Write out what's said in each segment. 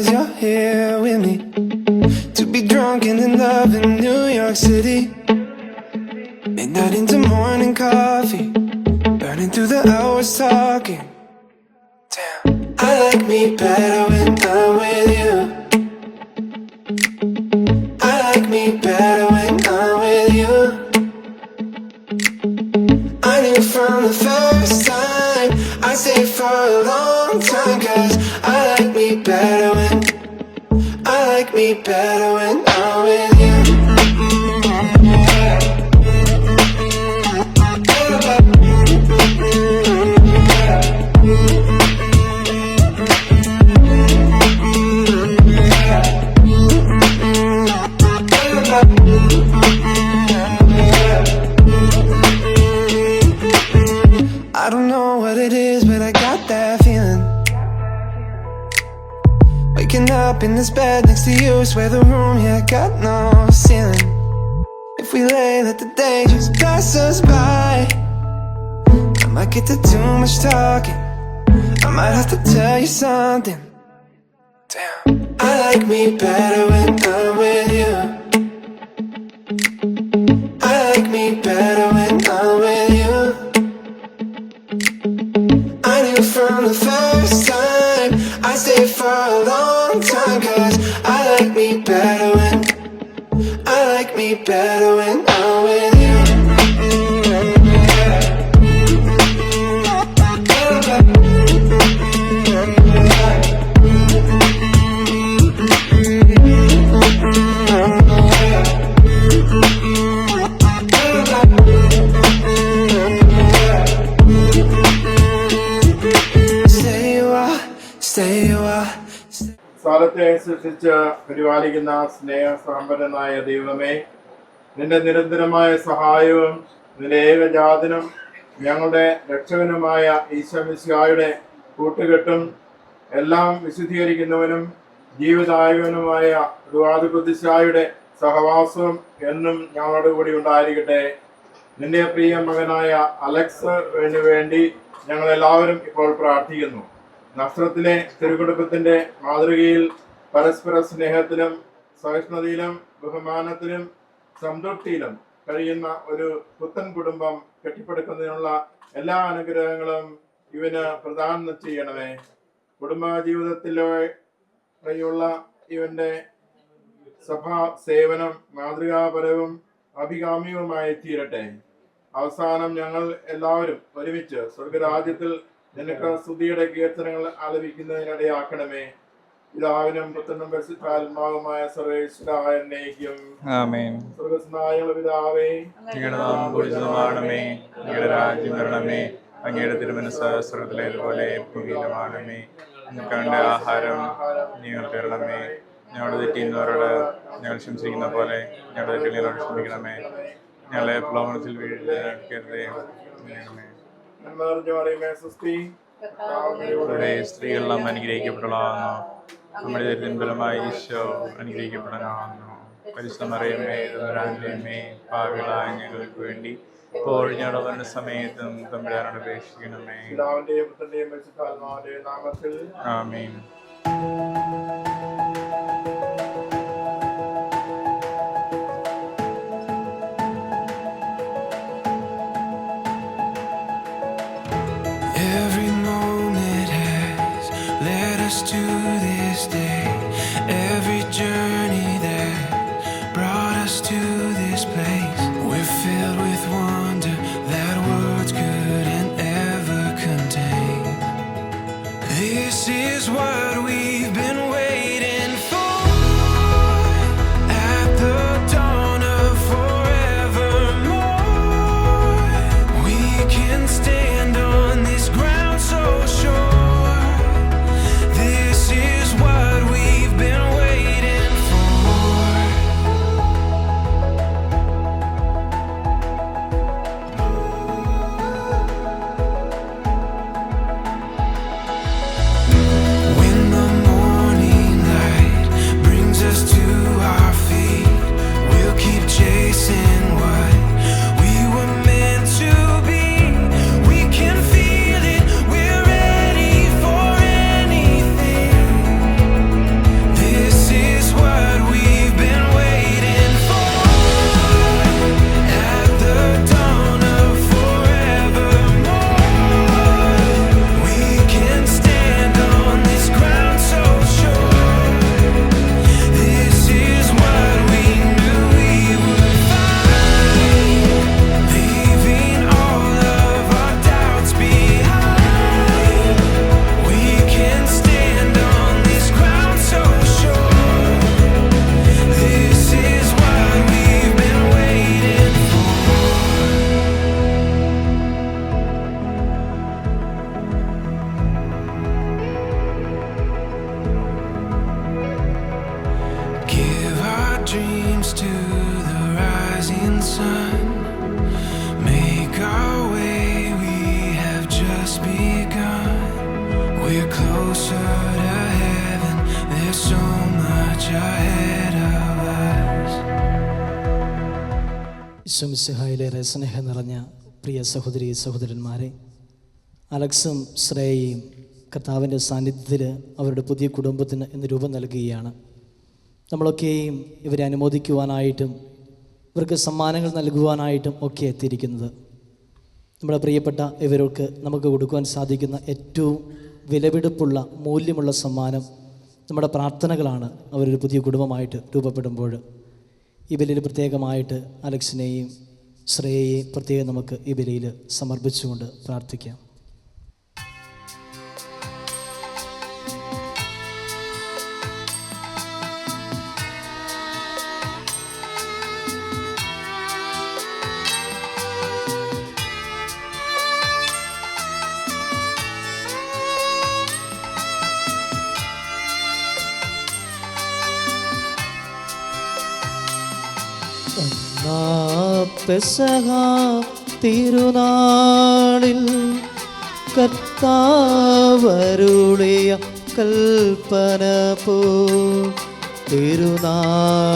means you're here with me. To be drunk and in love in New York City. Midnight into morning coffee, burning through the hours talking. Damn, I like me better when I'm with you. I like me better when I'm with you. I knew from the first time I'd stay for a long time, 'cause I like me better when I'm with you. I don't know what it is, but I got that feeling. Waking up in this bed next to you, swear the room, yeah, got no ceiling. If we lay, let the day just pass us by. I might get to too much talking, I might have to tell you something. Damn, I like me better when I'm with you. I like me better when I'm with you. I knew from the first time I'd stay for a long time, 'cause I like me better when I'm with you. സ്ഥലത്തെ സൃഷ്ടിച്ച് പരിപാലിക്കുന്ന സ്നേഹസമ്പന്നനായ ദൈവമേ, നിന്റെ നിരന്തരമായ സഹായവും നിന്റെ ഏകജാതനും ഞങ്ങളുടെ രക്ഷകനുമായ ഈശോമിശിഹായുടെ കൂട്ടുകെട്ടും എല്ലാം വിശുദ്ധീകരിക്കുന്നവനും ജീവിതായകനുമായ ദുആദ് ഖുദ്ദൂസായുടെ സഹവാസവും എന്നും ഞങ്ങളോട് കൂടി ഉണ്ടായിരിക്കട്ടെ. നിന്റെ പ്രിയ മകനായ അലക്സിന് വേണ്ടി ഞങ്ങളെല്ലാവരും ഇപ്പോൾ പ്രാർത്ഥിക്കുന്നു. നസ്രത്തിലെ തിരുക്കുടുംബത്തിന്റെ മാതൃകയിൽ പരസ്പര സ്നേഹത്തിലും സഹിഷ്ണുതയിലും ബഹുമാനത്തിലും സംതൃപ്തിയിലും കഴിയുന്ന ഒരു പുത്തൻ കുടുംബം കെട്ടിപ്പടുക്കുന്നതിനുള്ള എല്ലാ അനുഗ്രഹങ്ങളും ഇവന് പ്രദാനം ചെയ്യണമേ. കുടുംബ ജീവിതത്തിലുള്ള ഇവന്റെ സഭാ സേവനം മാതൃകാപരവും അഭികാമ്യവുമായി തീരട്ടെ. അവസാനം ഞങ്ങൾ എല്ലാവരും ഒരുമിച്ച് സ്വർഗരാജ്യത്തിൽ നിനക്ക് സ്തുതിയുടെ കീർത്തനങ്ങൾ ആലപിക്കുന്നതിനിടയാക്കണമേ. പിതാവിനും പുത്രനും പരിശുദ്ധാത്മാവുമായ സർവേശ്വരായ എന്നേക്കും ആമേൻ. സ്വർഗ്ഗസ്ഥനായ പിതാവേ, അങ്ങയുടെ നാമം പൂജിതമാകണമേ, അങ്ങയുടെ രാജ്യം വരണമേ, അങ്ങയുടെ തിരുമനസ്സ് സ്വർഗ്ഗത്തിലേതുപോലെ ഭൂമിയിലുമാകണമേ. ഞങ്ങളുടെ ആഹാരം ഞങ്ങൾ തരണമേ, ഞങ്ങളുടെ തെറ്റിയുന്നവരോട് ഞങ്ങൾ ക്ഷമിച്ചിരിക്കുന്ന പോലെ ഞങ്ങളുടെ തെറ്റുകളോട് ക്ഷമിക്കണമേ. ഞങ്ങളെ പ്രലോഭനത്തിൽ വീഴരുതേ. സ്ത്രീകളെല്ലാം അനുഗ്രഹിക്കപ്പെട്ടവളാകുന്നു, നമ്മുടെ ദരിദ്രഫലമായി ഈശോ അനുഗ്രഹിക്കപ്പെടാനാകുന്നു. പരിശുദ്ധ മറിയമേ, തമ്പുരാന്റമ്മേ, പാപികളായ ഞങ്ങൾക്ക് വേണ്ടി ഇപ്പോൾ ഞങ്ങളുടെ മരണ സമയത്തും തമ്പുരാനോട് അപേക്ഷിക്കണമേ. ആമേൻ. Every moment has led us to this day. Every journey that brought us to this place. We're filled with wonder that words couldn't ever contain. This is what we've been sun. Make our way, we have just begun. We're closer to heaven, there's so much ahead of us. ഈശോമിശിഹായിലേറെ സ്നേഹം നിറഞ്ഞ പ്രിയ സഹോദരി സഹോദരന്മാരെ, അലക്സും ശ്രേയയും കർത്താവിൻ്റെ സാന്നിധ്യത്തിൽ അവരുടെ പുതിയ കുടുംബത്തിന് ഇന്ന് രൂപം നൽകുകയാണ്. നമ്മളൊക്കെയും ഇവരെ അനുമോദിക്കുവാനായിട്ടും ഇവർക്ക് സമ്മാനങ്ങൾ നൽകുവാനായിട്ടും ഒക്കെ എത്തിയിരിക്കുന്നത്. നമ്മുടെ പ്രിയപ്പെട്ട ഇവർക്ക് നമുക്ക് കൊടുക്കുവാൻ സാധിക്കുന്ന ഏറ്റവും വിലപിടിപ്പുള്ള മൂല്യമുള്ള സമ്മാനം നമ്മുടെ പ്രാർത്ഥനകളാണ്. അവരൊരു പുതിയ കുടുംബമായിട്ട് രൂപപ്പെടുമ്പോൾ ഈ ബലിയിൽ പ്രത്യേകമായിട്ട് അലക്സിനെയും ശ്രേയയെയും പ്രത്യേകം നമുക്ക് ഈ ബലിയിൽ സമർപ്പിച്ചുകൊണ്ട് പ്രാർത്ഥിക്കാം. പെസഹ തിരുനാളിൽ കർത്താവരുളിയ കൽപ്പന പോ തിരുനാമത്തിൽ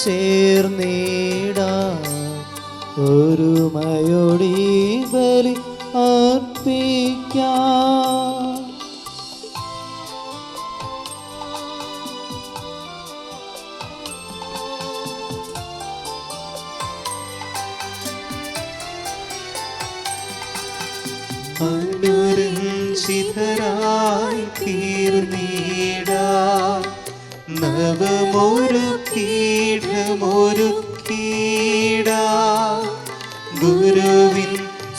ചേർന്നിടാം ഒരുമയോടി ബലി അർപ്പിക്കാം. അനുരഞ്ജിതരായി തീർന്നിടാം നവമൊരു പീഠമൊരുക്കിടാം ഗുരുവിൻ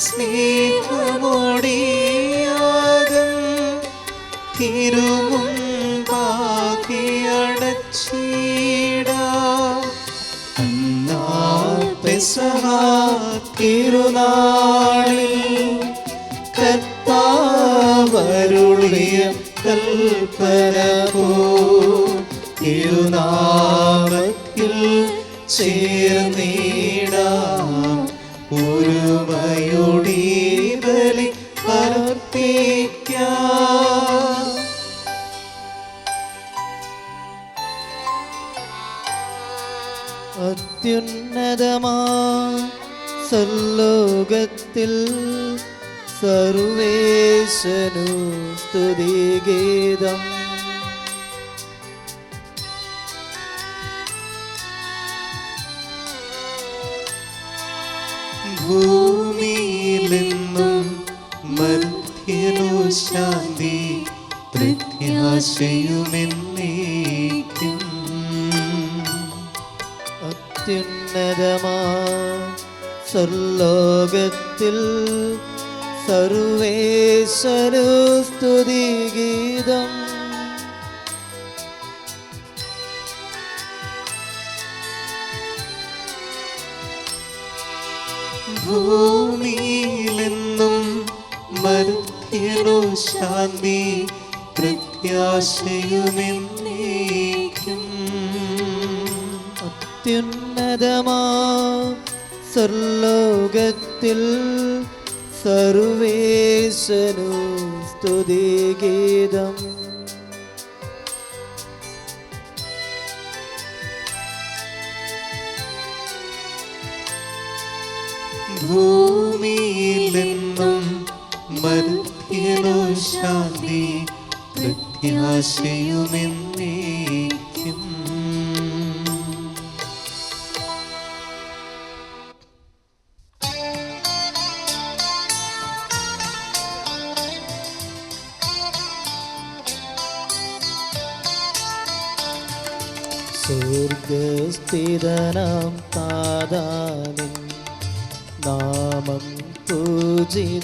സ്നേഹമോടിയാകം തിരുമുമ്പാകെ അടച്ചിടാം. അന്നാ പെസഹ തിരുനാളിൽ കർത്താവരുളിയ കൽപ്പന പോ തിരുനാമത്തിൽ ചേർന്നിടാം ഒരുമയോടി ബലി അർപ്പിക്കാം. അത്യുന്നതമാ സർലോകത്തിൽ സർവേശനു സ്തുതിഗീതം. ഭൂമിയിലെന്നും മർത്യനു ശാന്തി പ്രത്യാശയുമെന്നേക്കും. അത്യുന്നതമാ സർലോകത്തിൽ സർവേശ്വരു സ്തുതിഗീതം. ഭൂമിയിലെന്നും മർത്യനു ശാന്തി പ്രത്യാശയുമെന്നേക്കും. അത്യുന്നതമാ സർലോകത്തിൽ സർവേശനു സ്തുതിഗീതം. ഭൂമിയിലെന്നും മർത്യനു ശാന്തി പ്രത്യാശയുമെന്നേക്കും. സ്വർഗസ്ഥിതനാം താതാനിൻ നാമം പൂജിതമാകണമേ.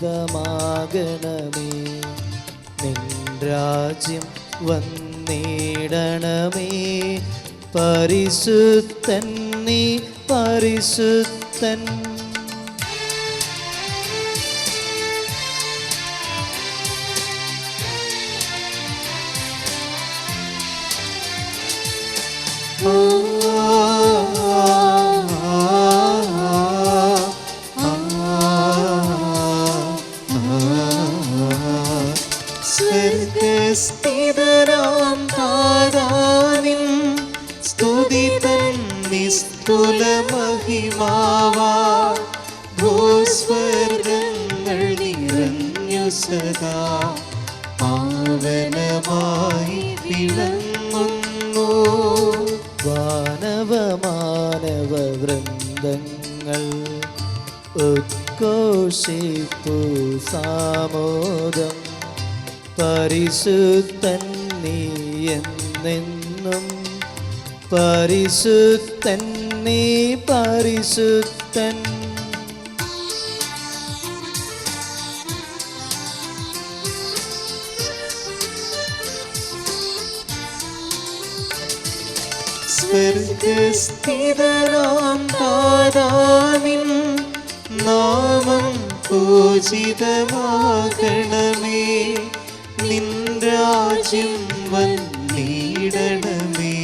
നിൻ രാജ്യം വന്നിടണമേ. പരിശുദ്ധൻ നീ പരിശുദ്ധൻ. നിസ്തുല മഹിമാവാ ഭൂസ്വർഗങ്ങൾ നിറഞ്ഞു സദാ പാവനമായി വിളങ്ങുന്നു. വാനവമാനവ വൃന്ദങ്ങൾ ഉദ്ഘോഷിപ്പു സാമോദം. പരിശുദ്ധൻ നീ എന്നെന്നും, പരിശുദ്ധൻ നീ പരിശുദ്ധൻ. സ്വർഗസ്ഥിതനാം താതാവിൻ നാമം പൂജിതമാകണമേ. നിൻ രാജ്യം വന്നിടണമേ.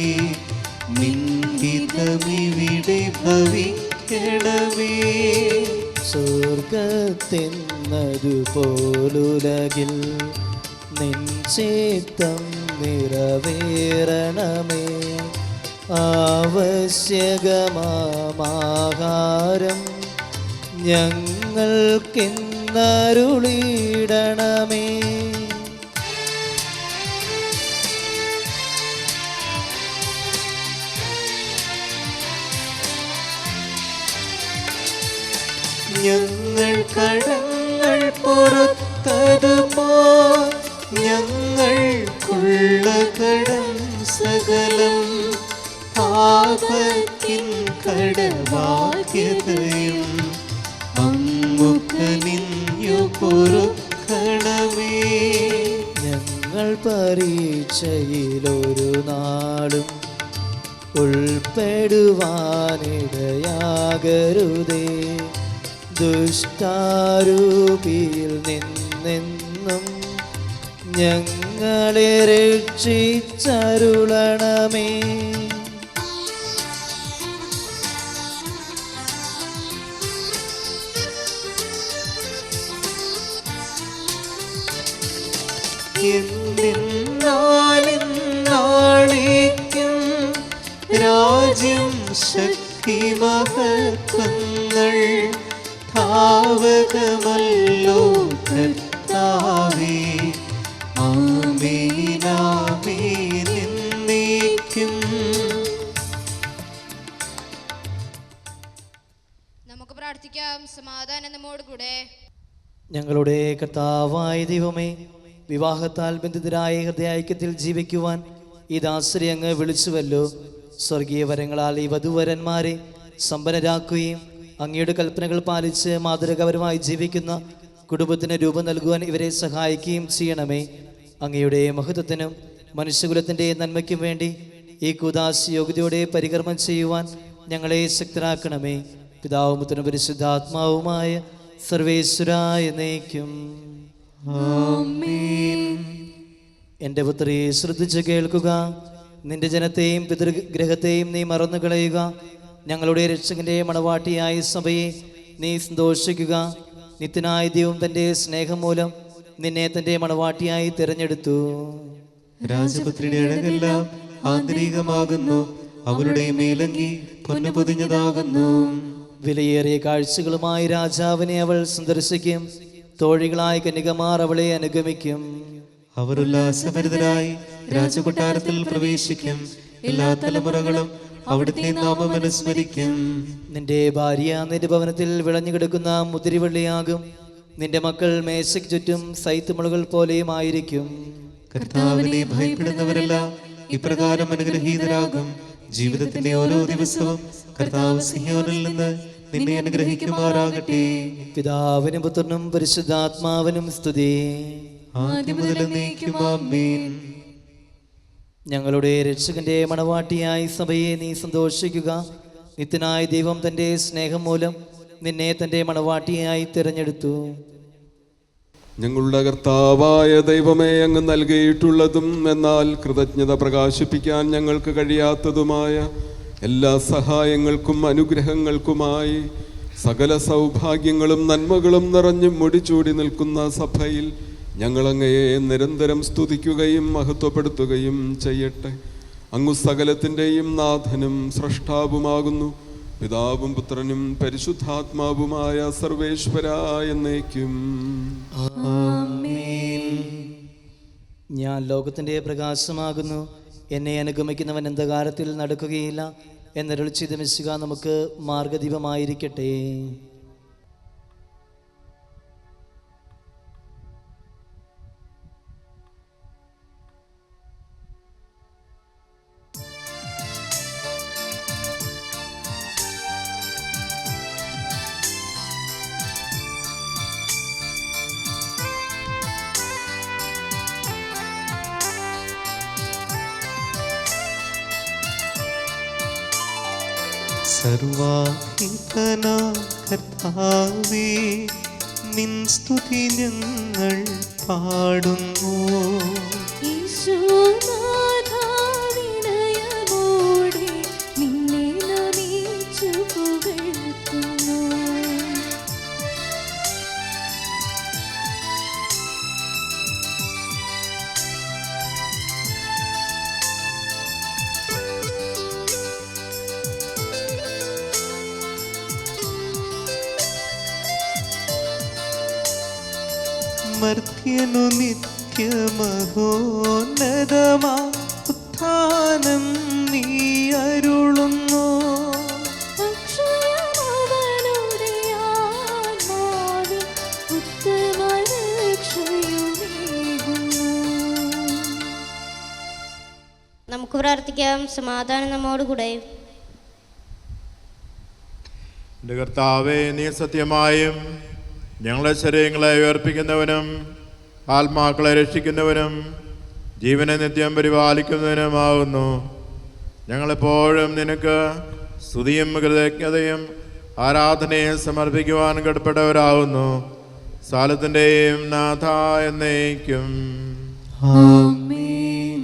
നിൻ ഹിതമിവിടെ ഭവിക്കണമേ. സ്വർഗത്തിന്നതുപോലുലകിൽ നിൻ ചിത്തം നിറവേറണമേ. ആവശ്യകമാഹാരം ഞങ്ങൾക്കിന്നരുളിടണമേ. ഞങ്ങൾ കടങ്ങൾ പുറത്തതുപോ ഞങ്ങൾക്കുള്ള കടം സകലം പാപത്തിൻ കടബാധ്യതയും അങ്ങു കനിഞ്ഞു പൊറുക്കണമേ. ഞങ്ങൾ പരീക്ഷയിലൊരു നാളും ഉൾപ്പെടുവാനിടയാകരുതേ. ദുഷ്ടാരൂപിയിൽ നിന്നെന്നും ഞങ്ങളെ രക്ഷിച്ചരുളണമേ. നാളേക്കും രാജ്യം ശക്തി മഹത്വങ്ങൾ ധാവകമല്ലോ കർത്താവേ. ആമേൻ ആമേൻ എന്നേക്കും. നമുക്ക് പ്രാർത്ഥിക്കാം. സമാധാനം നമ്മോട് കൂടെ. ഞങ്ങളുടെ കർത്താവായ ദൈവമേ, വിവാഹത്താൽ ബന്ധിതരായ ഹൃദയൈക്യത്തിൽ ജീവിക്കുവാൻ ഈ ദാസരെ അങ്ങ് വിളിച്ചുവല്ലോ. സ്വർഗീയ വരങ്ങളാൽ ഈ വധുവരന്മാരെ സമ്പന്നരാക്കുകയും അങ്ങയുടെ കൽപ്പനകൾ പാലിച്ച് മാതൃകാപരമായി ജീവിക്കുന്ന കുടുംബത്തിന് രൂപം നൽകുവാൻ ഇവരെ സഹായിക്കുകയും ചെയ്യണമേ. അങ്ങയുടെ മഹത്വത്തിനും മനുഷ്യകുലത്തിൻ്റെ നന്മയ്ക്കും വേണ്ടി ഈ കൂദാശ യോഗ്യതയോടെ പരികർമ്മം ചെയ്യുവാൻ ഞങ്ങളെ ശക്തരാക്കണമേ. പിതാവും പുത്രനും പരിശുദ്ധാത്മാവുമായ സർവേശ്വരായ എന്നേക്കും. എൻ്റെ പുത്രിയെ ശ്രദ്ധിച്ച് കേൾക്കുക. നിന്റെ ജനത്തെയും പിതൃഗ്രഹത്തെയും നീ മറന്നു കളയുക. ഞങ്ങളുടെ രക്ഷകന്റെ മണവാട്ടിയായ സഭയെ നീ സന്തോഷിക്കുക. നിത്യനായ ദൈവം തൻ്റെ സ്നേഹം മൂലം നിന്നെ തൻ്റെ മണവാട്ടിയായി തിരഞ്ഞെടുത്തു. രാജപുത്രിയുടെ അഴകെല്ലാം ആന്തരികമാകുന്നു. അവളുടെ മേലങ്കി പൊന്നു പൊതിഞ്ഞതാകുന്നു. വിലയേറിയ കാഴ്ചകളുമായി രാജാവിനെ അവൾ സന്ദർശിക്കും. തോഴികളായ കന്യകമാർ അവളെ അനുഗമിക്കും. അവർ ഉല്ലാസഭരിതരായി രാജകൊട്ടാരത്തിൽ പ്രവേശിക്കും. എല്ലാ തലമുറകളും അവിടുത്തെ നാമം അനുസ്മരിക്കും. നിന്റെ ഭാര്യ നിന്റെ ഭവനത്തിൽ വിളഞ്ഞു കിടക്കുന്ന മുതിരിവള്ളിയാകും. നിന്റെ മക്കൾ മേശയ്ക്ക് ചുറ്റും സൈത്തുമുളുകൾ പോലെയും ആയിരിക്കും. കർത്താവിനെ ഭയപ്പെടുന്നവരെല്ലാം ഇപ്രകാരം അനുഗ്രഹീതരാകും. ജീവിതത്തിന്റെ ഓരോ ദിവസവും കർത്താവ് സിയോനിൽ നിന്ന് നിന്നെ അനുഗ്രഹിക്കുമാറാകട്ടെ. പിതാവിനും പുത്രനും പരിശുദ്ധാത്മാവിനും സ്തുതി. ആദ്യം മുതൽ എന്നേക്കും ആമേൻ. ഞങ്ങളുടെ രക്ഷകന്റെ മണവാട്ടിയായി സഭയെ നീ സന്തോഷിക്കുക. നിത്യനായ ദൈവം തൻ്റെ സ്നേഹം മൂലം നിന്നെ തൻ്റെ മണവാട്ടിയായി തിരഞ്ഞെടുത്തു. ഞങ്ങളുടെ കർത്താവായ ദൈവമേ, അങ്ങ് നൽകിയിട്ടുള്ളതും എന്നാൽ കൃതജ്ഞത പ്രകാശിപ്പിക്കാൻ ഞങ്ങൾക്ക് കഴിയാത്തതുമായ എല്ലാ സഹായങ്ങൾക്കും അനുഗ്രഹങ്ങൾക്കുമായി സകല സൗഭാഗ്യങ്ങളും നന്മകളും നിറഞ്ഞു മുടിച്ചൂടി നിൽക്കുന്ന സഭയിൽ ഞങ്ങളങ്ങയെ നിരന്തരം സ്തുതിക്കുകയും മഹത്വപ്പെടുത്തുകയും ചെയ്യട്ടെ. അങ്ങു സകലത്തിൻ്റെയും നാഥനും സ്രഷ്ടാവുമാകുന്നു. പിതാവും പുത്രനും പരിശുദ്ധാത്മാവുമായ സർവേശ്വരാ എന്നേക്കും. ഞാൻ ലോകത്തിൻ്റെ പ്രകാശമാകുന്നു, എന്നെ അനുഗമിക്കുന്നവൻ അന്ധകാരത്തിൽ നടക്കുകയില്ല എന്നരുളി ചെയ്ത മിശിഹ നമുക്ക് മാർഗദീപമായിരിക്കട്ടെ. സർവാധിപനാം കർത്താവേ, നിൻ സ്തുതി ഞങ്ങൾ പാടുന്നു. ഈശോനാഥാവിനയമോടെ നിന്നെ നമിച്ചു പുകഴ്ത്തുന്നു. മർത്യനു നിത്യമഹോന്നതമാ ഉത്ഥാനം നീ അരുളുന്നു. അക്ഷയമവനുടെ ആത്മാവിൽ ഉത്തമ രക്ഷയുമേകുന്നു. നമുക്ക് പ്രാർത്ഥിക്കാം. സമാധാനം നമ്മോടുകൂടെ. എൻ്റെ കർത്താവേ, നീ സത്യമായും ഞങ്ങളെ ശരീരങ്ങളെ ഉയർപ്പിക്കുന്നവനും ആത്മാക്കളെ രക്ഷിക്കുന്നവനും ജീവനെ നിത്യം പരിപാലിക്കുന്നവനുമാകുന്നു. ഞങ്ങളെപ്പോഴും നിനക്ക് സ്തുതിയും കൃതജ്ഞതയും ആരാധനയും സമർപ്പിക്കുവാൻ കടപ്പെട്ടവരാകുന്നു. സാലത്തിൻ്റെയും നാഥ എന്നേക്കും. ആമേൻ.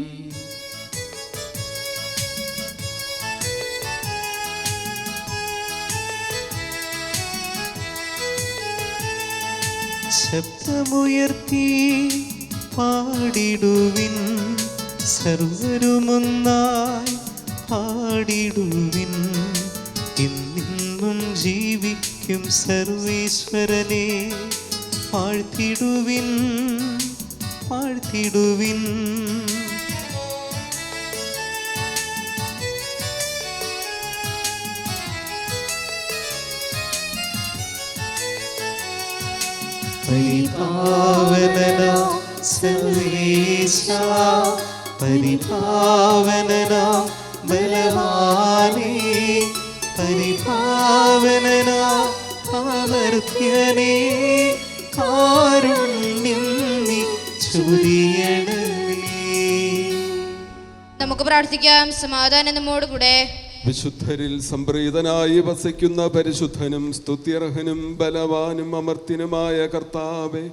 ശബ്ദമുയർത്തി പാടിടുവിൻ, സർവരുമൊന്നായി പാടിടുവിൻ. ഇന്നും ജീവിക്കും സർവേശ്വരനെ വാഴ്ത്തിടുവിൻ, വാഴ്ത്തിടുവിൻ. പരിപാവനനാം സർവേശാ, പരിപാവനനാം ബലവാനേ, പരിപാവനനാം അമർത്യനേ, കാരുണ്യം നീ ചൊരിയണമേ. നമുക്ക് പ്രാർത്ഥിക്കാം. സമാധാനം നമ്മോടുകൂടെ. വിശുദ്ധരിൽ സംപ്രീതനായി വസിക്കുന്ന പരിശുദ്ധനും സ്തുത്യർഹനും ബലവാനും അമർത്യനുമായ കർത്താവേ,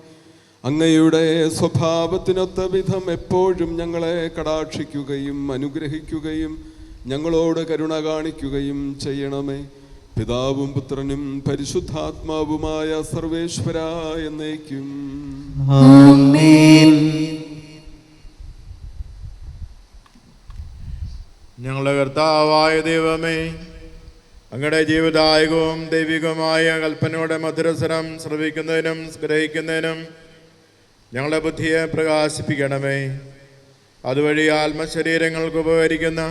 അങ്ങയുടെ സ്വഭാവത്തിനൊത്ത വിധം എപ്പോഴും ഞങ്ങളെ കടാക്ഷിക്കുകയും അനുഗ്രഹിക്കുകയും ഞങ്ങളോട് കരുണ കാണിക്കുകയും ചെയ്യണമേ. പിതാവും പുത്രനും പരിശുദ്ധാത്മാവുമായ സർവേശ്വരാ എന്നേക്കും. ആമേൻ. ഞങ്ങളുടെ കർത്താവായ ദൈവമേ, അങ്ങയുടെ ജീവദായകവും ദൈവികവുമായ കൽപ്പനയുടെ മധുരസ്വരം ശ്രവിക്കുന്നതിനും ഗ്രഹിക്കുന്നതിനും ഞങ്ങളുടെ ബുദ്ധിയെ പ്രകാശിപ്പിക്കണമേ. അതുവഴി ആത്മശരീരങ്ങൾക്ക് ഉപകരിക്കുന്ന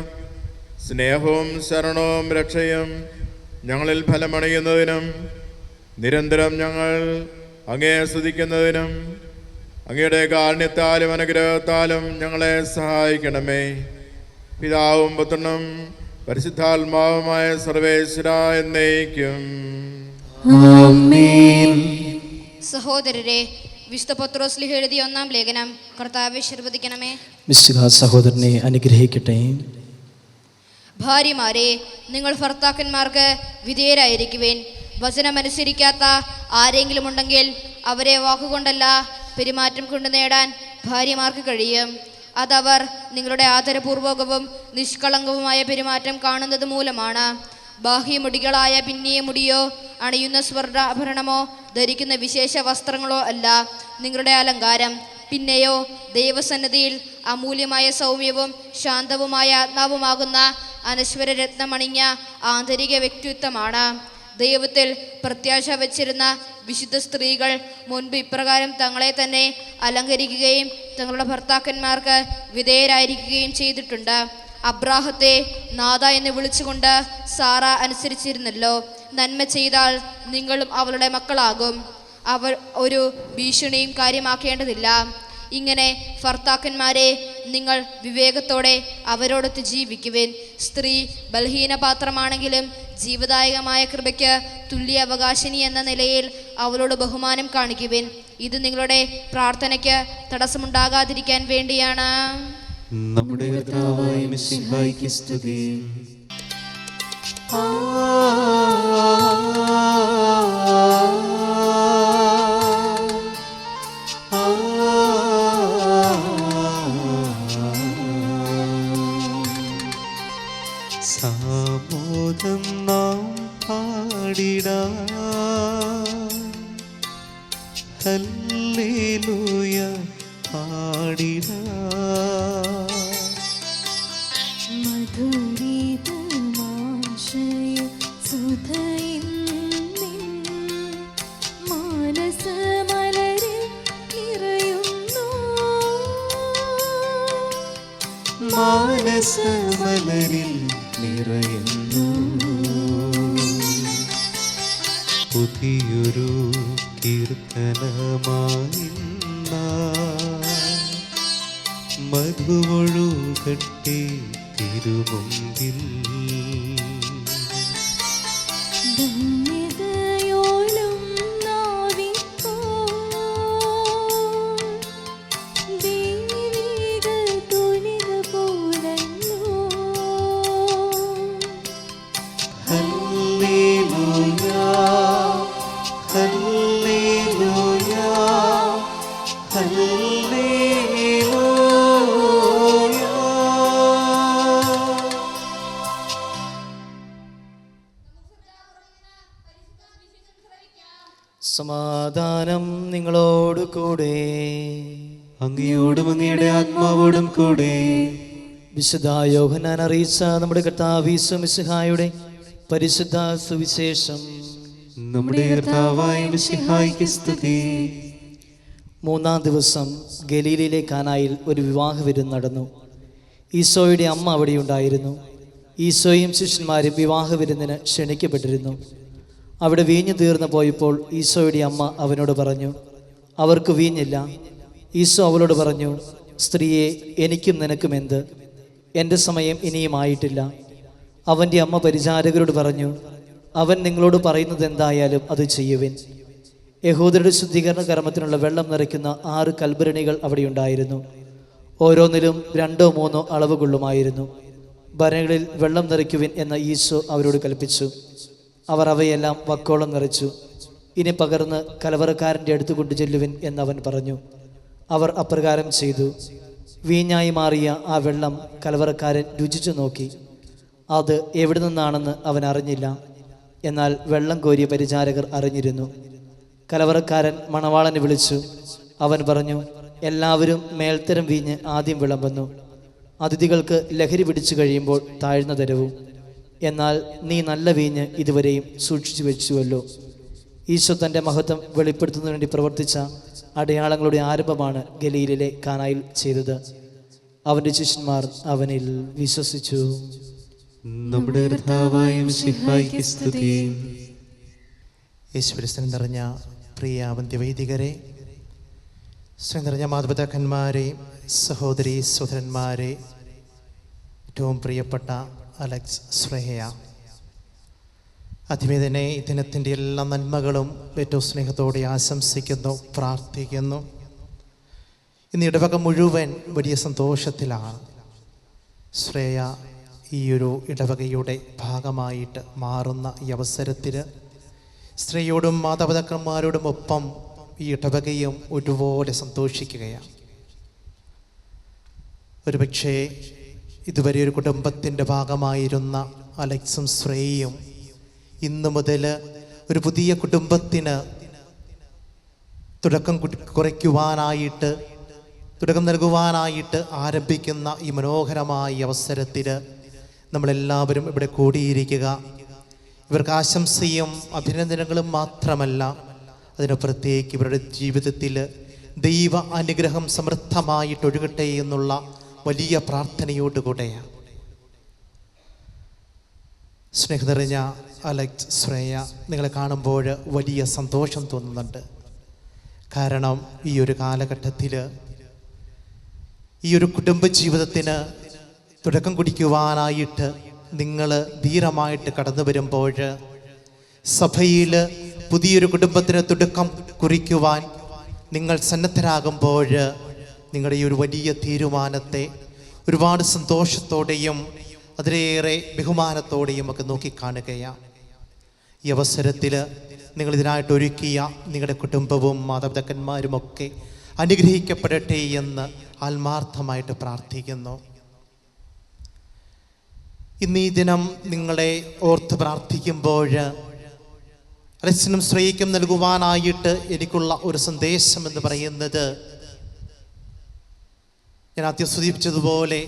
സ്നേഹവും ശരണവും രക്ഷയും ഞങ്ങളിൽ ഫലമണിയുന്നതിനും നിരന്തരം ഞങ്ങൾ അങ്ങയെ സ്തുതിക്കുന്നതിനും അങ്ങയുടെ കാരുണ്യത്താലും അനുഗ്രഹത്താലും ഞങ്ങളെ സഹായിക്കണമേ. പിതാവും പുത്രനും പരിശുദ്ധാത്മാവുമായ സർവേശ്വര എന്നേക്കും. ആമേൻ. സഹോദരരെ, വിശുദ്ധ പത്രോസ് എഴുതിയ 1-ാം ലേഖനം കർത്താവെ ആശീർവദിക്കണമേ. മിശിഹ സഹോദരനെ അനുഗ്രഹിക്കട്ടെ. ഭാര്യമാരെ, നിങ്ങൾ ഭർത്താക്കന്മാർക്ക് വിധേയരായിരിക്കുവിൻ. വചനമനുസരിക്കാത്ത ആരെങ്കിലും ഉണ്ടെങ്കിൽ അവരെ വാക്കുകൊണ്ടല്ല പെരുമാറ്റം കൊണ്ട് നേടാൻ ഭാര്യമാർക്ക് കഴിയും. അതവർ നിങ്ങളുടെ ആദരപൂർവകവും നിഷ്കളങ്കവുമായ പെരുമാറ്റം കാണുന്നത് മൂലമാണ്. ബാഹ്യമുടികളായ പിന്നിയ മുടിയോ അണിയുന്ന സ്വർണ്ണാഭരണമോ ധരിക്കുന്ന വിശേഷ വസ്ത്രങ്ങളോ അല്ല നിങ്ങളുടെ അലങ്കാരം. പിന്നെയോ ദൈവസന്നിധിയിൽ അമൂല്യമായ സൗമ്യവും ശാന്തവുമായ ആത്മാവുമാകുന്ന അനശ്വര രത്നമണിഞ്ഞ ആന്തരിക വ്യക്തിത്വമാണ്. ദൈവത്തിൽ പ്രത്യാശ വച്ചിരുന്ന വിശുദ്ധ സ്ത്രീകൾ മുൻപ് ഇപ്രകാരം തങ്ങളെ തന്നെ അലങ്കരിക്കുകയും തങ്ങളുടെ ഭർത്താക്കന്മാർക്ക് വിധേയരായിരിക്കുകയും ചെയ്തിട്ടുണ്ട്. അബ്രാഹത്തെ നാഥ എന്ന് വിളിച്ചുകൊണ്ട് സാറ അനുസരിച്ചിരുന്നല്ലോ. നന്മ ചെയ്താൽ നിങ്ങളും അവളുടെ മക്കളാകും. അവർ ഒരു ഭീഷണിയും കാര്യമാക്കേണ്ടതില്ല. ഇങ്ങനെ ഭർത്താക്കന്മാരെ നിങ്ങൾ വിവേകത്തോടെ അവരോടൊത്ത് ജീവിക്കുവിൻ. സ്ത്രീ ബലഹീന പാത്രമാണെങ്കിലും ജീവദായകമായ കൃപയ്ക്ക് തുല്യ അവകാശിനി എന്ന നിലയിൽ അവളോട് ബഹുമാനം കാണിക്കുവിൻ. ഇത് നിങ്ങളുടെ പ്രാർത്ഥനയ്ക്ക് തടസ്സമുണ്ടാകാതിരിക്കാൻ വേണ്ടിയാണ്. നമ്മുടെ കർത്താവായ മിശിഹായ്ക്ക് സ്തുതി. സാമോദം നാം പാടിടാം. ഹല്ലേലൂയ പാടിടാം. മധുരിതമാശയ സുധയിൻ മാനസമലരിൽ നിറയുന്നു. മാനസമലരിൽ നിറയുന്നു. പുതിയൊരു കീർത്തനമായി മധുവൊഴുകട്ടെ തിരുമുമ്പിൽ. ധന്യതയോലും നാവിക്കോ ദൈവിക തുനിത പോലല്ലോ. ഹല്ലേലൂയ ഹല്ലേലൂയ ഹല്ലേലൂയ. സമാധാനം നിങ്ങളോട് കൂടെ. അങ്ങയോടും അങ്ങയുടെ ആത്മാവോടും കൂടെ. വിശുദ്ധ യോഹന്നാൻ അറിയിച്ച നമ്മുടെ കർത്താവ് ഈശോ മിശിഹായുടെ പരിശുദ്ധ സുവിശേഷം. നമ്മുടെ കർത്താവായ മിശിഹായ്ക്ക് സ്തുതി. 3-ാം ദിവസം ഗലീലയിലെ കാനായിൽ ഒരു വിവാഹ വിരുന്ന് നടന്നു. ഈശോയുടെ അമ്മ അവിടെയുണ്ടായിരുന്നു. ഈശോയും ശിഷ്യന്മാരും വിവാഹ വിരുന്നിന് ക്ഷണിക്കപ്പെട്ടിരുന്നു. അവിടെ വീഞ്ഞു തീർന്നു പോയപ്പോൾ ഈശോയുടെ അമ്മ അവനോട് പറഞ്ഞു, അവർക്ക് വീഞ്ഞില്ല. ഈശോ അവളോട് പറഞ്ഞു, സ്ത്രീയെ, എനിക്കും നിനക്കും എന്ത്? എൻ്റെ സമയം ഇനിയും ആയിട്ടില്ല. അവൻ്റെ അമ്മ പരിചാരകരോട് പറഞ്ഞു, അവൻ നിങ്ങളോട് പറയുന്നത് എന്തായാലും അത് ചെയ്യുവിൻ. യഹൂദരുടെ ശുദ്ധീകരണ കർമ്മത്തിനുള്ള വെള്ളം നിറയ്ക്കുന്ന 6 കൽഭരണികൾ അവിടെയുണ്ടായിരുന്നു. ഓരോന്നിലും 2-3 അളവ് കൊള്ളുമായിരുന്നു. ഭരണികളിൽ വെള്ളം നിറയ്ക്കുവിൻ എന്ന് ഈശോ അവരോട് കൽപ്പിച്ചു. അവർ അവയെല്ലാം വക്കോളം നിറച്ചു. ഇനി പകർന്ന് കലവറക്കാരൻ്റെ അടുത്ത് കൊണ്ടു ചെല്ലുവിൻ എന്നവൻ പറഞ്ഞു. അവർ അപ്രകാരം ചെയ്തു. വീഞ്ഞായി മാറിയ ആ വെള്ളം കലവറക്കാരൻ രുചിച്ചു നോക്കി. അത് എവിടെ നിന്നാണെന്ന് അവൻ അറിഞ്ഞില്ല. എന്നാൽ വെള്ളം കോരിയ പരിചാരകർ അറിഞ്ഞിരുന്നു. കലവറക്കാരൻ മണവാളനെ വിളിച്ചു. അവൻ പറഞ്ഞു, എല്ലാവരും മേൽത്തരം വീഞ്ഞ് ആദ്യം വിളമ്പുന്നു, അതിഥികൾക്ക് ലഹരി പിടിച്ചു കഴിയുമ്പോൾ താഴ്ന്ന തരവും. എന്നാൽ നീ നല്ല വീഞ്ഞ് ഇതുവരെയും സൂക്ഷിച്ചു വെച്ചുവല്ലോ. ഈശോ തൻ്റെ മഹത്വം വെളിപ്പെടുത്തുന്നതിന് വേണ്ടി പ്രവർത്തിച്ച അടയാളങ്ങളുടെ ആരംഭമാണ് ഗലീലിലെ കാനായിൽ ചെയ്തത്. അവൻ്റെ ശിഷ്യന്മാർ അവനിൽ വിശ്വസിച്ചു. നമ്മുടെ കർത്താവായ മിശിഹായ്ക്ക് സ്തുതി. യേശുക്രിസ്തുവിൽ നിറഞ്ഞ പ്രിയ വന്ധ്യവൈദികരെ, സ്നേഹം നിറഞ്ഞ മാതാപിതാക്കന്മാരെ, സഹോദരി സഹോദരന്മാരെ, ഏറ്റവും പ്രിയപ്പെട്ട അലക്സ് ശ്രേയ, ആദ്യമേ തന്നെ ഈ ദിനത്തിൻ്റെ എല്ലാ നന്മകളും ഏറ്റവും സ്നേഹത്തോടെ ആശംസിക്കുന്നു, പ്രാർത്ഥിക്കുന്നു. ഇന്ന് ഇടവക മുഴുവൻ വലിയ സന്തോഷത്തിലാണ്. ശ്രേയ ഈ ഒരു ഇടവകയുടെ ഭാഗമായിട്ട് മാറുന്ന ഈ അവസരത്തിൽ സ്ത്രീയോടും മാതാപിതാക്കന്മാരോടും ഒപ്പം ഈ ഇടവകയും ഒരുപോലെ സന്തോഷിക്കുകയാണ്. ഒരുപക്ഷേ ഇതുവരെ ഒരു കുടുംബത്തിൻ്റെ ഭാഗമായിരുന്ന അലക്സും ശ്രേയയും ഇന്നു മുതൽ ഒരു പുതിയ കുടുംബത്തിന് തുടക്കം നൽകുവാനായിട്ട് ആരംഭിക്കുന്ന ഈ മനോഹരമായ അവസരത്തിൽ നമ്മളെല്ലാവരും ഇവിടെ കൂടിയിരിക്കുക ഇവർക്ക് ആശംസയും അഭിനന്ദനങ്ങളും മാത്രമല്ല, അതിനപ്പുറത്തേക്ക് ഇവരുടെ ജീവിതത്തിൽ ദൈവ അനുഗ്രഹം സമൃദ്ധമായിട്ട് ഒഴുകട്ടെ എന്നുള്ള വലിയ പ്രാർത്ഥനയോടുകൂടെയാണ്. സ്നേഹം നിറഞ്ഞ അലക്സ്, ശ്രേയ, നിങ്ങളെ കാണുമ്പോൾ വലിയ സന്തോഷം തോന്നുന്നുണ്ട്. കാരണം ഈ ഒരു കാലഘട്ടത്തിൽ ഈ ഒരു കുടുംബജീവിതത്തിന് തുടക്കം കുറിക്കുവാനായിട്ട് നിങ്ങൾ ധീരമായിട്ട് കടന്നു വരുമ്പോൾ, സഭയിൽ പുതിയൊരു കുടുംബത്തിന് തുടക്കം കുറിക്കുവാൻ നിങ്ങൾ സന്നദ്ധരാകുമ്പോൾ, നിങ്ങളുടെ ഈ ഒരു വലിയ തീരുമാനത്തെ ഒരുപാട് സന്തോഷത്തോടെയും അതിലേറെ ബഹുമാനത്തോടെയും ഒക്കെ നോക്കിക്കാണുകയാണ്. ഈ അവസരത്തിൽ നിങ്ങളിതിനായിട്ട് ഒരുക്കിയ നിങ്ങളുടെ കുടുംബവും മാതാപിതാക്കന്മാരുമൊക്കെ അനുഗ്രഹിക്കപ്പെടട്ടെ എന്ന് ആത്മാർത്ഥമായിട്ട് പ്രാർത്ഥിക്കുന്നു. ഇന്ന് ഈ ദിനം നിങ്ങളെ ഓർത്ത് പ്രാർത്ഥിക്കുമ്പോൾ അലക്സിനും ശ്രേയയ്ക്കും നൽകുവാനായിട്ട് എനിക്കുള്ള ഒരു സന്ദേശം എന്ന് പറയുന്നത്, ഞാൻ ആദ്യം സൂചിപ്പിച്ചതുപോലെ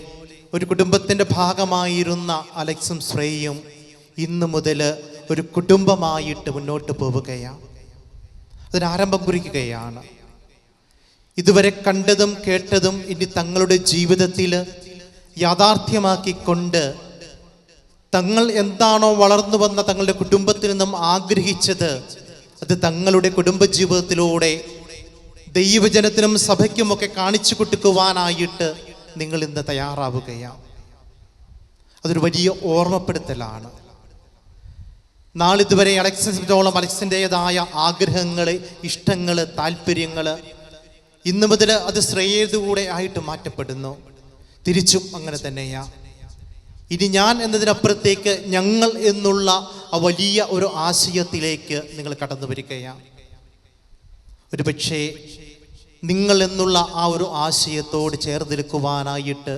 ഒരു കുടുംബത്തിൻ്റെ ഭാഗമായിരുന്ന അലക്സും ശ്രേയയും ഇന്നു മുതൽ ഒരു കുടുംബമായിട്ട് മുന്നോട്ട് പോവുകയാണ്. അതിനാരംഭം കുറിക്കുകയാണ്. ഇതുവരെ കണ്ടതും കേട്ടതും ഇനി തങ്ങളുടെ ജീവിതത്തിൽ യാഥാർത്ഥ്യമാക്കിക്കൊണ്ട് തങ്ങൾ എന്താണോ വളർന്നു വന്ന തങ്ങളുടെ കുടുംബത്തിൽ നിന്നും ആഗ്രഹിച്ചത്, അത് തങ്ങളുടെ കുടുംബജീവിതത്തിലൂടെ ദൈവജനത്തിനും സഭയ്ക്കുമൊക്കെ കാണിച്ചു കൊടുക്കുവാനായിട്ട് നിങ്ങൾ ഇന്ന് തയ്യാറാവുകയാണ്. അതൊരു വലിയ ഓർമ്മപ്പെടുത്തലാണ്. നാളിതുവരെ അലക്സിനോളം അലക്സിൻ്റെതായ ആഗ്രഹങ്ങൾ, ഇഷ്ടങ്ങൾ, താല്പര്യങ്ങൾ ഇന്നു മുതൽ അത് ശ്രേയതൂടെ ആയിട്ട് മാറ്റപ്പെടുന്നു. തിരിച്ചും അങ്ങനെ തന്നെയാണ്. ഇനി ഞാൻ എന്നതിനപ്പുറത്തേക്ക് ഞങ്ങൾ എന്നുള്ള ആ വലിയ ഒരു ആശയത്തിലേക്ക് നിങ്ങൾ കടന്നു വരികയാണ്. ഒരു പക്ഷേ നിങ്ങൾ എന്നുള്ള ആ ഒരു ആശയത്തോട് ചേർന്ന് നിൽക്കുവാനായിട്ട്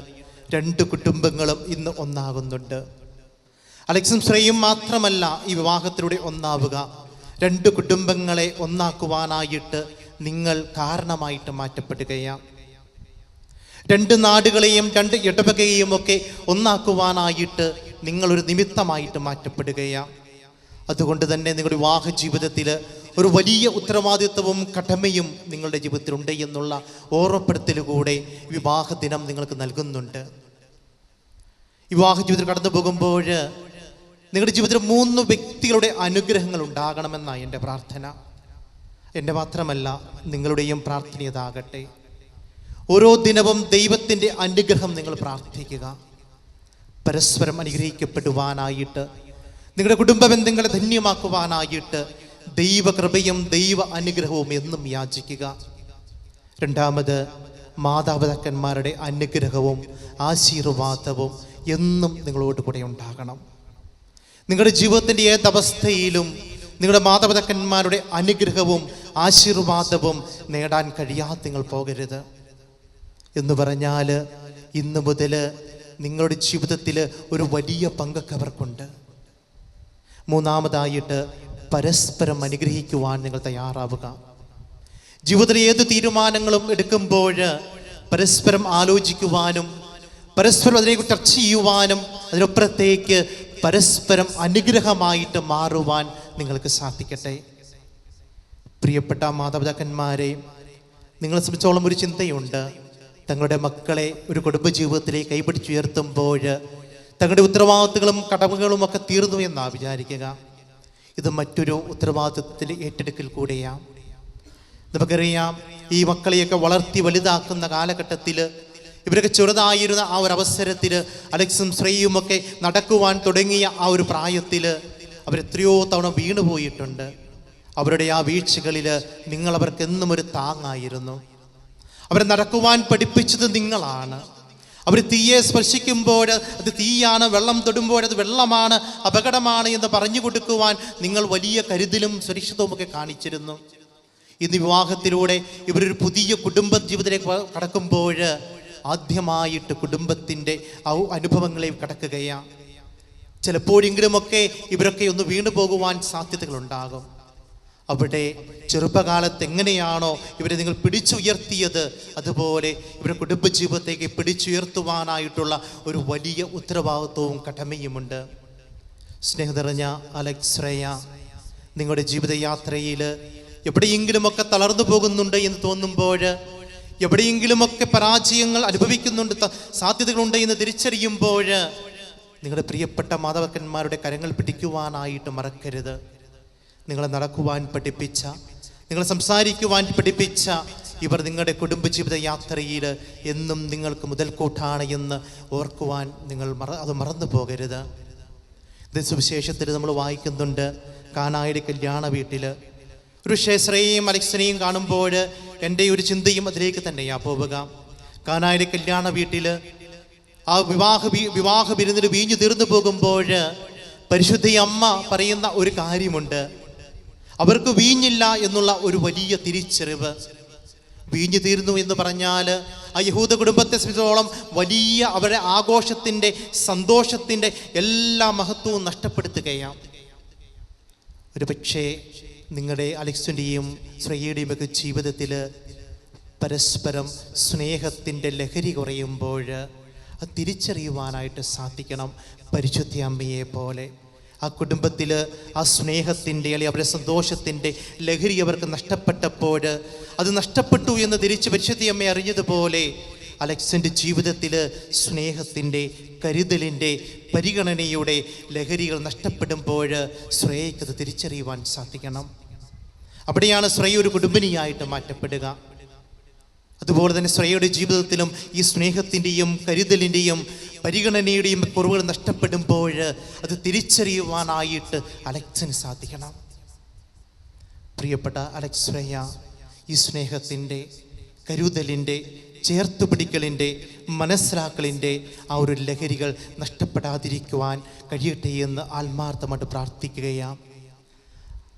രണ്ട് കുടുംബങ്ങളും ഇന്ന് ഒന്നാകുന്നുണ്ട്. അലക്സും ശ്രേയയും മാത്രമല്ല ഈ വിവാഹത്തിലൂടെ ഒന്നാവുക, രണ്ട് കുടുംബങ്ങളെ ഒന്നാക്കുവാനായിട്ട് നിങ്ങൾ കാരണമായിട്ട് മാറ്റപ്പെടുകയാണ്. രണ്ട് നാടുകളെയും രണ്ട് ഇടവകയെയും ഒക്കെ ഒന്നാക്കുവാനായിട്ട് നിങ്ങളൊരു നിമിത്തമായിട്ട് മാറ്റപ്പെടുകയാണ്. അതുകൊണ്ട് തന്നെ നിങ്ങളുടെ വിവാഹ ജീവിതത്തിൽ ഒരു വലിയ ഉത്തരവാദിത്വവും കടമയും നിങ്ങളുടെ ജീവിതത്തിലുണ്ട് എന്നുള്ള ഓർമ്മപ്പെടുത്തലുകൂടെ വിവാഹ ദിനം നിങ്ങൾക്ക് നൽകുന്നുണ്ട്. വിവാഹ ജീവിതത്തിൽ കടന്നു പോകുമ്പോൾ നിങ്ങളുടെ ജീവിതത്തിൽ 3 വ്യക്തികളുടെ അനുഗ്രഹങ്ങൾ ഉണ്ടാകണമെന്നാണ് എൻ്റെ പ്രാർത്ഥന. എൻ്റെ മാത്രമല്ല, നിങ്ങളുടെയും പ്രാർത്ഥനയതാകട്ടെ. ഓരോ ദിനവും ദൈവത്തിൻ്റെ അനുഗ്രഹം നിങ്ങൾ പ്രാർത്ഥിക്കുക. പരസ്പരം അനുഗ്രഹിക്കപ്പെടുവാനായിട്ട്, നിങ്ങളുടെ കുടുംബ ബന്ധങ്ങളെ ധന്യമാക്കുവാനായിട്ട് ദൈവകൃപയും ദൈവ അനുഗ്രഹവും എന്നും യാചിക്കുക. രണ്ടാമത്, മാതാപിതാക്കന്മാരുടെ അനുഗ്രഹവും ആശീർവാദവും എന്നും നിങ്ങളോട് കൂടെ ഉണ്ടാകണം. നിങ്ങളുടെ ജീവിതത്തിൻ്റെ ഏതവസ്ഥയിലും നിങ്ങളുടെ മാതാപിതാക്കന്മാരുടെ അനുഗ്രഹവും ആശീർവാദവും നേടാൻ കഴിയാതെ നിങ്ങൾ പോകരുത്. എന്ന് പറഞ്ഞാൽ ഇന്നു മുതൽ നിങ്ങളുടെ ജീവിതത്തിൽ ഒരു വലിയ പങ്കൊക്കെ അവർക്കുണ്ട്. മൂന്നാമതായിട്ട്, പരസ്പരം അനുഗ്രഹിക്കുവാൻ നിങ്ങൾ തയ്യാറാവുക. ജീവിതത്തിൽ ഏത് തീരുമാനങ്ങളും എടുക്കുമ്പോൾ പരസ്പരം ആലോചിക്കുവാനും പരസ്പരം അതിനെക്കുറിച്ച് ചർച്ച ചെയ്യുവാനും അതിനപ്പുറത്തേക്ക് പരസ്പരം അനുഗ്രഹമായിട്ട് മാറുവാൻ നിങ്ങൾക്ക് സാധിക്കട്ടെ. പ്രിയപ്പെട്ട മാതാപിതാക്കന്മാരെ, നിങ്ങളെ സംബന്ധിച്ചോളം ഒരു ചിന്തയുണ്ട്. തങ്ങളുടെ മക്കളെ ഒരു കുടുംബജീവിതത്തിലേക്ക് കൈപിടിച്ചുയർത്തുമ്പോൾ തങ്ങളുടെ ഉത്തരവാദിത്തങ്ങളും കടമകളും ഒക്കെ തീർന്നു എന്നാണ് വിചാരിക്കുക. ഇത് മറ്റൊരു ഉത്തരവാദിത്വത്തിൻ്റെ ഏറ്റെടുക്കൽ കൂടെയാണ്. നമുക്കറിയാം, ഈ മക്കളെയൊക്കെ വളർത്തി വലുതാക്കുന്ന കാലഘട്ടത്തിൽ, ഇവരൊക്കെ ചെറുതായിരുന്ന ആ ഒരു അവസരത്തിൽ, അലക്സും ശ്രേയുമൊക്കെ നടക്കുവാൻ തുടങ്ങിയ ആ ഒരു പ്രായത്തിൽ അവരെത്രയോ തവണ വീണുപോയിട്ടുണ്ട്. അവരുടെ ആ വീഴ്ചകളിൽ നിങ്ങൾ അവർക്ക് എന്നും ഒരു താങ്ങായിരുന്നു. അവരെ നടക്കുവാൻ പഠിപ്പിച്ചത് നിങ്ങളാണ്. അവർ തീയെ സ്പർശിക്കുമ്പോൾ അത് തീയാണ്, വെള്ളം തൊടുമ്പോൾ അത് വെള്ളമാണ്, അപകടമാണ് എന്ന് പറഞ്ഞു കൊടുക്കുവാൻ നിങ്ങൾ വലിയ കരുതലും സുരക്ഷിതവുമൊക്കെ കാണിച്ചിരുന്നു. ഇന്ന് വിവാഹത്തിലൂടെ ഇവരൊരു പുതിയ കുടുംബ ജീവിതത്തിലേക്ക് കടക്കുമ്പോൾ ആദ്യമായിട്ട് കുടുംബത്തിൻ്റെ അനുഭവങ്ങളെ കടക്കുകയാണ്. ചിലപ്പോഴെങ്കിലുമൊക്കെ ഇവരൊക്കെ ഒന്ന് വീണു പോകുവാൻ സാധ്യതകളുണ്ടാകും. അവിടെ ചെറുപ്പകാലത്ത് എങ്ങനെയാണോ ഇവരെ നിങ്ങൾ പിടിച്ചുയർത്തിയത്, അതുപോലെ ഇവരുടെ കുടുംബജീവിതത്തേക്ക് പിടിച്ചുയർത്തുവാനായിട്ടുള്ള ഒരു വലിയ ഉത്തരവാദിത്വവും കടമയുമുണ്ട്. സ്നേഹം നിറഞ്ഞ അലക്സ്രയ, നിങ്ങളുടെ ജീവിതയാത്രയിൽ എവിടെയെങ്കിലുമൊക്കെ തളർന്നു പോകുന്നുണ്ട് എന്ന് തോന്നുമ്പോൾ, എവിടെയെങ്കിലുമൊക്കെ പരാജയങ്ങൾ അനുഭവിക്കുന്നുണ്ട്, സാധ്യതകളുണ്ട് എന്ന് തിരിച്ചറിയുമ്പോൾ, നിങ്ങളുടെ പ്രിയപ്പെട്ട മാതാപിതാക്കന്മാരുടെ കരങ്ങൾ പിടിക്കുവാനായിട്ട് മറക്കരുത്. നിങ്ങളെ നടക്കുവാൻ പഠിപ്പിച്ച, നിങ്ങളെ സംസാരിക്കുവാൻ പഠിപ്പിച്ച ഇവർ നിങ്ങളുടെ കുടുംബജീവിത യാത്രയിൽ എന്നും നിങ്ങൾക്ക് മുതൽക്കൂട്ടാണ് എന്ന് ഓർക്കുവാൻ നിങ്ങൾ അത് മറന്നു പോകരുത്. ഇത് സുവിശേഷത്തിൽ നമ്മൾ വായിക്കുന്നുണ്ട്, കാനായുടെ കല്യാണ വീട്ടിൽ ഒരു ശ്രേയയും അലക്സിനെയും കാണുമ്പോൾ എൻ്റെ ഒരു ചിന്തയും അതിലേക്ക് തന്നെയാണ് പോവുക. കാനായുടെ കല്യാണ വീട്ടിൽ ആ വിവാഹ വിരുന്നിൽ വീഞ്ഞു തീർന്നു പോകുമ്പോൾ പരിശുദ്ധ അമ്മ പറയുന്ന ഒരു കാര്യമുണ്ട്. അവർക്ക് വീഞ്ഞില്ല എന്നുള്ള ഒരു വലിയ തിരിച്ചറിവ്. വീഞ്ഞു തീർന്നു എന്ന് പറഞ്ഞാൽ ആ യഹൂദ കുടുംബത്തെ സംബന്ധിച്ചിടത്തോളം വലിയ അവരുടെ ആഘോഷത്തിൻ്റെ, സന്തോഷത്തിൻ്റെ എല്ലാ മഹത്വവും നഷ്ടപ്പെടുത്തുകയാണ്. ഒരു പക്ഷേ നിങ്ങളുടെ അലക്സിൻ്റെയും ശ്രേയയുടെയും ഒക്കെ ജീവിതത്തിൽ പരസ്പരം സ്നേഹത്തിൻ്റെ ലഹരി കുറയുമ്പോൾ അത് തിരിച്ചറിയുവാനായിട്ട് സാധിക്കണം. പരിശുദ്ധ അമ്മയെ പോലെ ആ കുടുംബത്തിൽ ആ സ്നേഹത്തിൻ്റെ അല്ലെങ്കിൽ അവരുടെ സന്തോഷത്തിൻ്റെ ലഹരി അവർക്ക് നഷ്ടപ്പെട്ടപ്പോൾ, അത് നഷ്ടപ്പെട്ടു എന്ന് തിരിച്ച് പരിശുദ്ധ അമ്മയെ അറിഞ്ഞതുപോലെ അലക്സിൻ്റെ ജീവിതത്തിൽ സ്നേഹത്തിൻ്റെ, കരുതലിൻ്റെ, പരിഗണനയുടെ ലഹരികൾ നഷ്ടപ്പെടുമ്പോൾ ശ്രേയയ്ക്കത് തിരിച്ചറിയുവാൻ സാധിക്കണം. അവിടെയാണ് ശ്രേയ ഒരു കുടുംബിനിയായിട്ട് മാറ്റപ്പെടുക. അതുപോലെ തന്നെ ശ്രേയയുടെ ജീവിതത്തിലും ഈ സ്നേഹത്തിൻ്റെയും കരുതലിൻ്റെയും പരിഗണനയുടെയും കുറവുകൾ നഷ്ടപ്പെടുമ്പോൾ അത് തിരിച്ചറിയുവാനായിട്ട് അലക്സിന് സാധിക്കണം. പ്രിയപ്പെട്ട അലക്സ്രേയ, ഈ സ്നേഹത്തിൻ്റെ, കരുതലിൻ്റെ, ചേർത്തുപിടിക്കലിൻ്റെ, മനസ്സിലാക്കലിൻ്റെ ആ ഒരു ലഹരികൾ നഷ്ടപ്പെടാതിരിക്കുവാൻ കഴിയട്ടെ എന്ന് ആത്മാർത്ഥമായിട്ട് പ്രാർത്ഥിക്കുകയാണ്.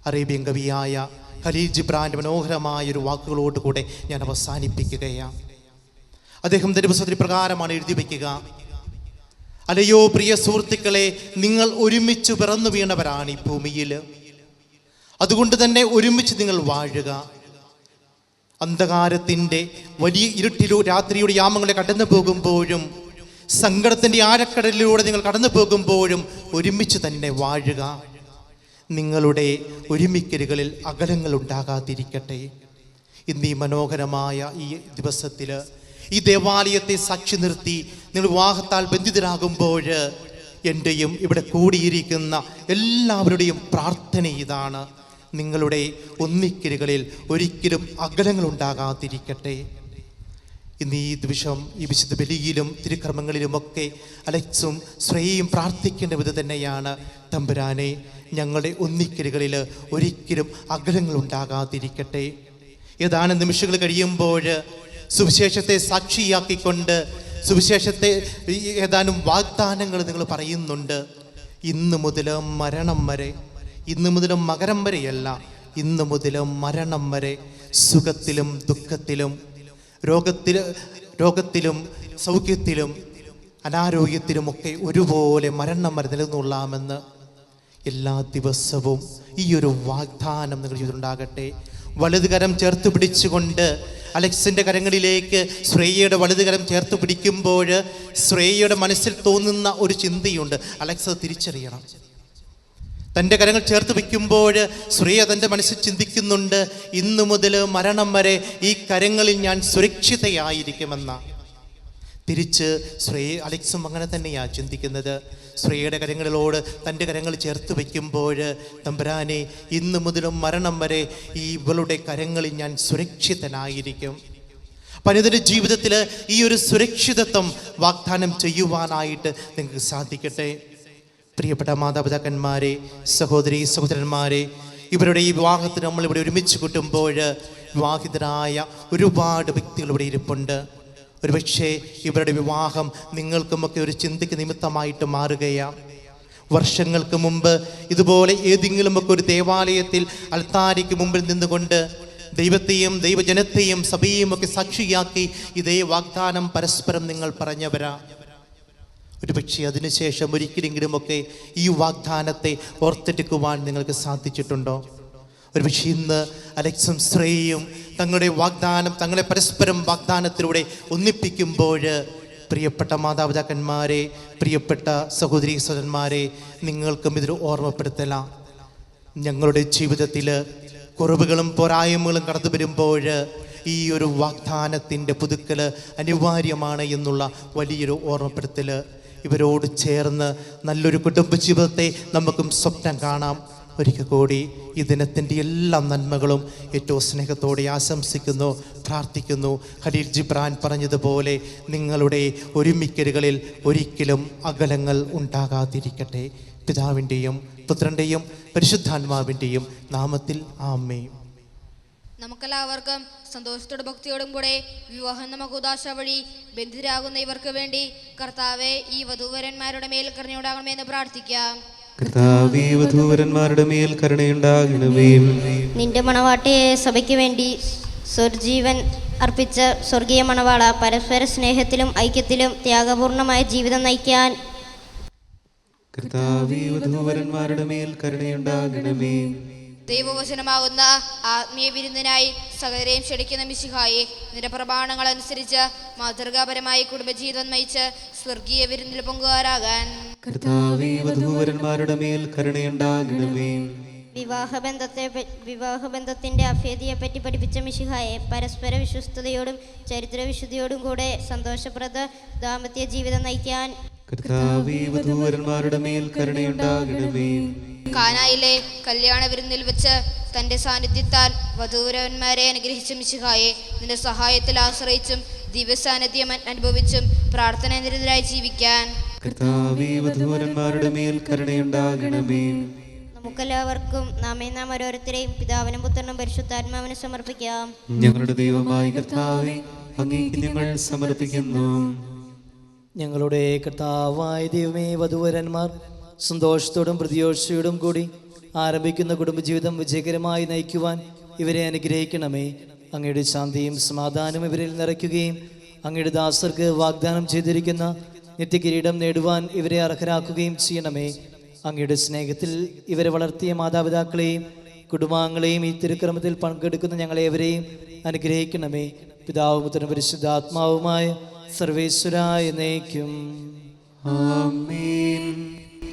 അറേബ്യൻ കവിയായ ഖലീൽ ജിബ്രാൻ്റെ മനോഹരമായൊരു വാക്കുകളോടുകൂടെ ഞാൻ അവസാനിപ്പിക്കുകയാണ്. അദ്ദേഹം ദിവസത്തിൽ പ്രകാരമാണ് എഴുതി വയ്ക്കുക: അല്ലയോ പ്രിയ സുഹൃത്തുക്കളെ, നിങ്ങൾ ഒരുമിച്ച് പിറന്നു വീണവരാണ് ഈ ഭൂമിയിൽ. അതുകൊണ്ട് തന്നെ ഒരുമിച്ച് നിങ്ങൾ വാഴുക. അന്ധകാരത്തിൻ്റെ വലിയ ഇരുട്ടിലൂടെ, രാത്രിയുടെ യാമങ്ങളെ കടന്നു പോകുമ്പോഴും, സങ്കടത്തിൻ്റെ ആഴക്കടലിലൂടെ നിങ്ങൾ കടന്നു പോകുമ്പോഴും ഒരുമിച്ച് തന്നെ വാഴുക. നിങ്ങളുടെ ഒരുമിക്കലുകളിൽ അകലങ്ങൾ ഉണ്ടാകാതിരിക്കട്ടെ. ഇന്ന് ഈ മനോഹരമായ ഈ ദിവസത്തിൽ ഈ ദേവാലയത്തെ സാക്ഷി നിർത്തി നിങ്ങൾ വിവാഹത്താൽ ബന്ധിതരാകുമ്പോൾ എൻ്റെയും ഇവിടെ കൂടിയിരിക്കുന്ന എല്ലാവരുടെയും പ്രാർത്ഥന ഇതാണ്: നിങ്ങളുടെ ഒന്നിക്കലുകളിൽ ഒരിക്കലും അകലങ്ങൾ ഉണ്ടാകാതിരിക്കട്ടെ. ഇന്ന് ഈ ദിവസം ഈ വിശുദ്ധ ബലിയിലും തിരുക്കർമ്മങ്ങളിലുമൊക്കെ അലക്സും ശ്രേയയും പ്രാർത്ഥിക്കേണ്ട വിധം തന്നെയാണ്: തമ്പുരാനെ, ഞങ്ങളുടെ ഒന്നിക്കലുകളിൽ ഒരിക്കലും അകലങ്ങൾ ഉണ്ടാകാതിരിക്കട്ടെ. ഏതാനും നിമിഷങ്ങൾ കഴിയുമ്പോൾ സുവിശേഷത്തെ സാക്ഷിയാക്കിക്കൊണ്ട് സുവിശേഷത്തെ ഏതാനും വാഗ്ദാനങ്ങൾ നിങ്ങൾ പറയുന്നുണ്ട്. ഇന്ന് മുതൽ മരണം വരെ, ഇന്ന് മുതൽ മകരം വരെയല്ല, ഇന്ന് മുതൽ മരണം വരെ സുഖത്തിലും ദുഃഖത്തിലും, രോഗത്തിലും സൗഖ്യത്തിലും അനാരോഗ്യത്തിലുമൊക്കെ ഒരുപോലെ മരണം വരെ നിലനിന്നുകൊള്ളാമെന്ന് എല്ലാ ദിവസവും ഈ ഒരു വാഗ്ദാനം നിങ്ങൾ ചെയ്തിട്ടുണ്ടാകട്ടെ. വലതുകരം ചേർത്ത് പിടിച്ചുകൊണ്ട് അലക്സിൻ്റെ കരങ്ങളിലേക്ക് ശ്രേയയുടെ വലതുകരം ചേർത്ത് പിടിക്കുമ്പോൾ ശ്രേയയുടെ മനസ്സിൽ തോന്നുന്ന ഒരു ചിന്തയുണ്ട്. അലക്സ് അത് തിരിച്ചറിയണം. തൻ്റെ കരങ്ങൾ ചേർത്ത് വയ്ക്കുമ്പോൾ ശ്രേയ തൻ്റെ മനസ്സിൽ ചിന്തിക്കുന്നുണ്ട്: ഇന്നു മുതൽ മരണം വരെ ഈ കരങ്ങളിൽ ഞാൻ സുരക്ഷിതയായിരിക്കുമെന്ന. തിരിച്ച് അലക്സും അങ്ങനെ തന്നെയാണ് ചിന്തിക്കുന്നത്. ശ്രേയയുടെ കരങ്ങളിലോട് തൻ്റെ കരങ്ങൾ ചേർത്ത് വയ്ക്കുമ്പോൾ, തമ്പുരാനെ, ഇന്നു മുതലും മരണം വരെ ഇവളുടെ കരങ്ങളിൽ ഞാൻ സുരക്ഷിതനായിരിക്കും. പനിതൻ്റെ ജീവിതത്തിൽ ഈ ഒരു സുരക്ഷിതത്വം വാഗ്ദാനം ചെയ്യുവാനായിട്ട് നിങ്ങൾക്ക് സാധിക്കട്ടെ. പ്രിയപ്പെട്ട മാതാപിതാക്കന്മാരെ, സഹോദരി സഹോദരന്മാരെ, ഇവരുടെ ഈ വിവാഹത്തിന് നമ്മളിവിടെ ഒരുമിച്ച് കൂട്ടുമ്പോൾ വിവാഹിതരായ ഒരുപാട് വ്യക്തികൾ ഇവിടെ ഇരിപ്പുണ്ട്. ഒരുപക്ഷെ ഇവരുടെ വിവാഹം നിങ്ങൾക്കുമൊക്കെ ഒരു ചിന്തയ്ക്ക് നിമിത്തമായിട്ട് മാറുകയാണ്. വർഷങ്ങൾക്ക് മുമ്പ് ഇതുപോലെ ഏതെങ്കിലുമൊക്കെ ഒരു ദേവാലയത്തിൽ അൽത്താരയ്ക്ക് മുമ്പിൽ നിന്നുകൊണ്ട് ദൈവത്തെയും ദൈവജനത്തെയും സഭയെയും ഒക്കെ സാക്ഷിയാക്കി ഇതേ വാഗ്ദാനം പരസ്പരം നിങ്ങൾ പറഞ്ഞവരാ. ഒരുപക്ഷെ അതിനുശേഷം ഒരിക്കലെങ്കിലുമൊക്കെ ഈ വാഗ്ദാനത്തെ ഓർത്തെടുക്കുവാൻ നിങ്ങൾക്ക് സാധിച്ചിട്ടുണ്ടോ? ഒരുപക്ഷെ ഇന്ന് അലക്സും ശ്രേയയും തങ്ങളെ പരസ്പരം വാഗ്ദാനത്തിലൂടെ ഒന്നിപ്പിക്കുമ്പോൾ പ്രിയപ്പെട്ട മാതാപിതാക്കന്മാരെ, പ്രിയപ്പെട്ട സഹോദരീ സഹോദരന്മാരെ, നിങ്ങൾക്കും ഇതൊരു ഓർമ്മപ്പെടുത്തല. ഞങ്ങളുടെ ജീവിതത്തിൽ കുറവുകളും പോരായ്മകളും കടന്നു വരുമ്പോൾ ഈ ഒരു വാഗ്ദാനത്തിൻ്റെ പുതുക്കൽ അനിവാര്യമാണ് എന്നുള്ള വലിയൊരു ഓർമ്മപ്പെടുത്തൽ. ഇവരോട് ചേർന്ന് നല്ലൊരു കുടുംബജീവിതത്തെ നമുക്കും സ്വപ്നം കാണാം. ഒരിക്കൽ കൂടി ഈ ദിനത്തിൻ്റെ എല്ലാ നന്മകളും ഏറ്റവും സ്നേഹത്തോടെ ആശംസിക്കുന്നു, പ്രാർത്ഥിക്കുന്നു. ഖലീൽ ജിബ്രാൻ പറഞ്ഞതുപോലെ നിങ്ങളുടെ ഒരുമിക്കലുകളിൽ ഒരിക്കലും അകലങ്ങൾ ഉണ്ടാകാതിരിക്കട്ടെ. പിതാവിൻ്റെയും പുത്രൻ്റെയും പരിശുദ്ധാത്മാവിൻ്റെയും നാമത്തിൽ ആമേൻ. നമുക്കെല്ലാവർക്കും സന്തോഷത്തോടും ഭക്തിയോടും കൂടെ വിവാഹം എന്ന മഹോദാശ വഴി ബന്ധിതരാകുന്ന ഇവർക്ക് വേണ്ടി കർത്താവെ ഈ വധൂവരന്മാരുടെ മേൽ കരുണയുണ്ടാകണമെന്ന് പ്രാർത്ഥിക്കാം. കർത്താവേ, വധൂവരന്മാരുടെ മേൽ കരുണയുണ്ടാകണമേ. നിന്റെ മണവാട്ടിയെ സഭയ്ക്ക് വേണ്ടി സ്വർജീവൻ അർപ്പിച്ച സ്വർഗീയ മണവാള, പരസ്പര സ്നേഹത്തിലും ഐക്യത്തിലും ത്യാഗപൂർണമായ ജീവിതം നയിക്കാൻ കർത്താവേ, വധൂവരന്മാരുടെ മേൽ കരുണയുണ്ടാകണമേ. ദൈവവചനമാകുന്ന ആത്മീയ വിരുന്നിനായി സകലരെയും ക്ഷണിക്കുന്ന മിശിഹായെ, നിന്റെ പ്രമാണങ്ങൾ അനുസരിച്ച് മാതൃകാപരമായി കുടുംബജീവിതം നയിച്ച് സ്വർഗീയ വിരുന്നിൽ പങ്കുകാരാകാൻ കർത്താവേ, വധൂവരന്മാരുടെ മേൽ കരുണയുണ്ടാകണമേ. വിവാഹബന്ധത്തിന്റെ അഭേദിയെപ്പറ്റി പഠിപ്പിച്ച മിശിഹായെ, പരസ്പര വിശ്വസ്തയോടും ചരിത്ര വിശുദ്ധിയോടും കൂടെ സന്തോഷപ്രദ ദാമ്പത്യ ജീവിതം നയിക്കാൻ കർത്താവേ, വധൂവരന്മാരുടെ മേൽ കരുണയുണ്ടാകണമേ. കാനായിലെ കല്യാണ വിരുന്നിൽ വെച്ച് തന്റെ സാന്നിധ്യത്താൽ വധൂവരന്മാരെ അനുഗ്രഹിച്ച മിശിഹായെ, നിന്റെ സഹായത്തിൽ ആശ്രയിച്ചും ദിവ്യസാന്നിധ്യം അനുഭവിച്ചും പ്രാർത്ഥന നിരതരായി ജീവിക്കാൻ കർത്താവേ, വധൂവരന്മാരുടെ മേൽ കരുണയുണ്ടാകണമേ. നമുക്കെല്ലാവർക്കും നാം ഓരോരുത്തരെയും പിതാവിനും പുത്രനും പരിശുദ്ധാത്മാവിനും സമർപ്പിക്കാം. ഞങ്ങളുടെ ദൈവമായ കർത്താവേ, അങ്ങേക്ക് ഞങ്ങൾ സമർപ്പിക്കുന്നു. ഞങ്ങളുടെ കർത്താവായ ദൈവമേ, വധൂവരന്മാർ സന്തോഷത്തോടും പ്രതീക്ഷയോടും കൂടി ആരംഭിക്കുന്ന കുടുംബജീവിതം വിജയകരമായി നയിക്കുവാൻ ഇവരെ അനുഗ്രഹിക്കണമേ. അങ്ങയുടെ ശാന്തിയും സമാധാനവും ഇവരിൽ നിറയ്ക്കുകയും അങ്ങയുടെ ദാസർക്ക് വാഗ്ദാനം ചെയ്തിരിക്കുന്ന നിത്യകിരീടം നേടുവാൻ ഇവരെ അർഹരാക്കുകയും ചെയ്യണമേ. അങ്ങയുടെ സ്നേഹത്തിൽ ഇവരെ വളർത്തിയ മാതാപിതാക്കളെയും കുടുംബാംഗങ്ങളെയും ഈ തിരുക്രമത്തിൽ പങ്കെടുക്കുന്ന ഞങ്ങളെവരെയും അനുഗ്രഹിക്കണമേ. പിതാവും പുത്രനും പരിശുദ്ധാത്മാവുമായ സർവേശ്വരായ എന്നേക്കും ആമേൻ.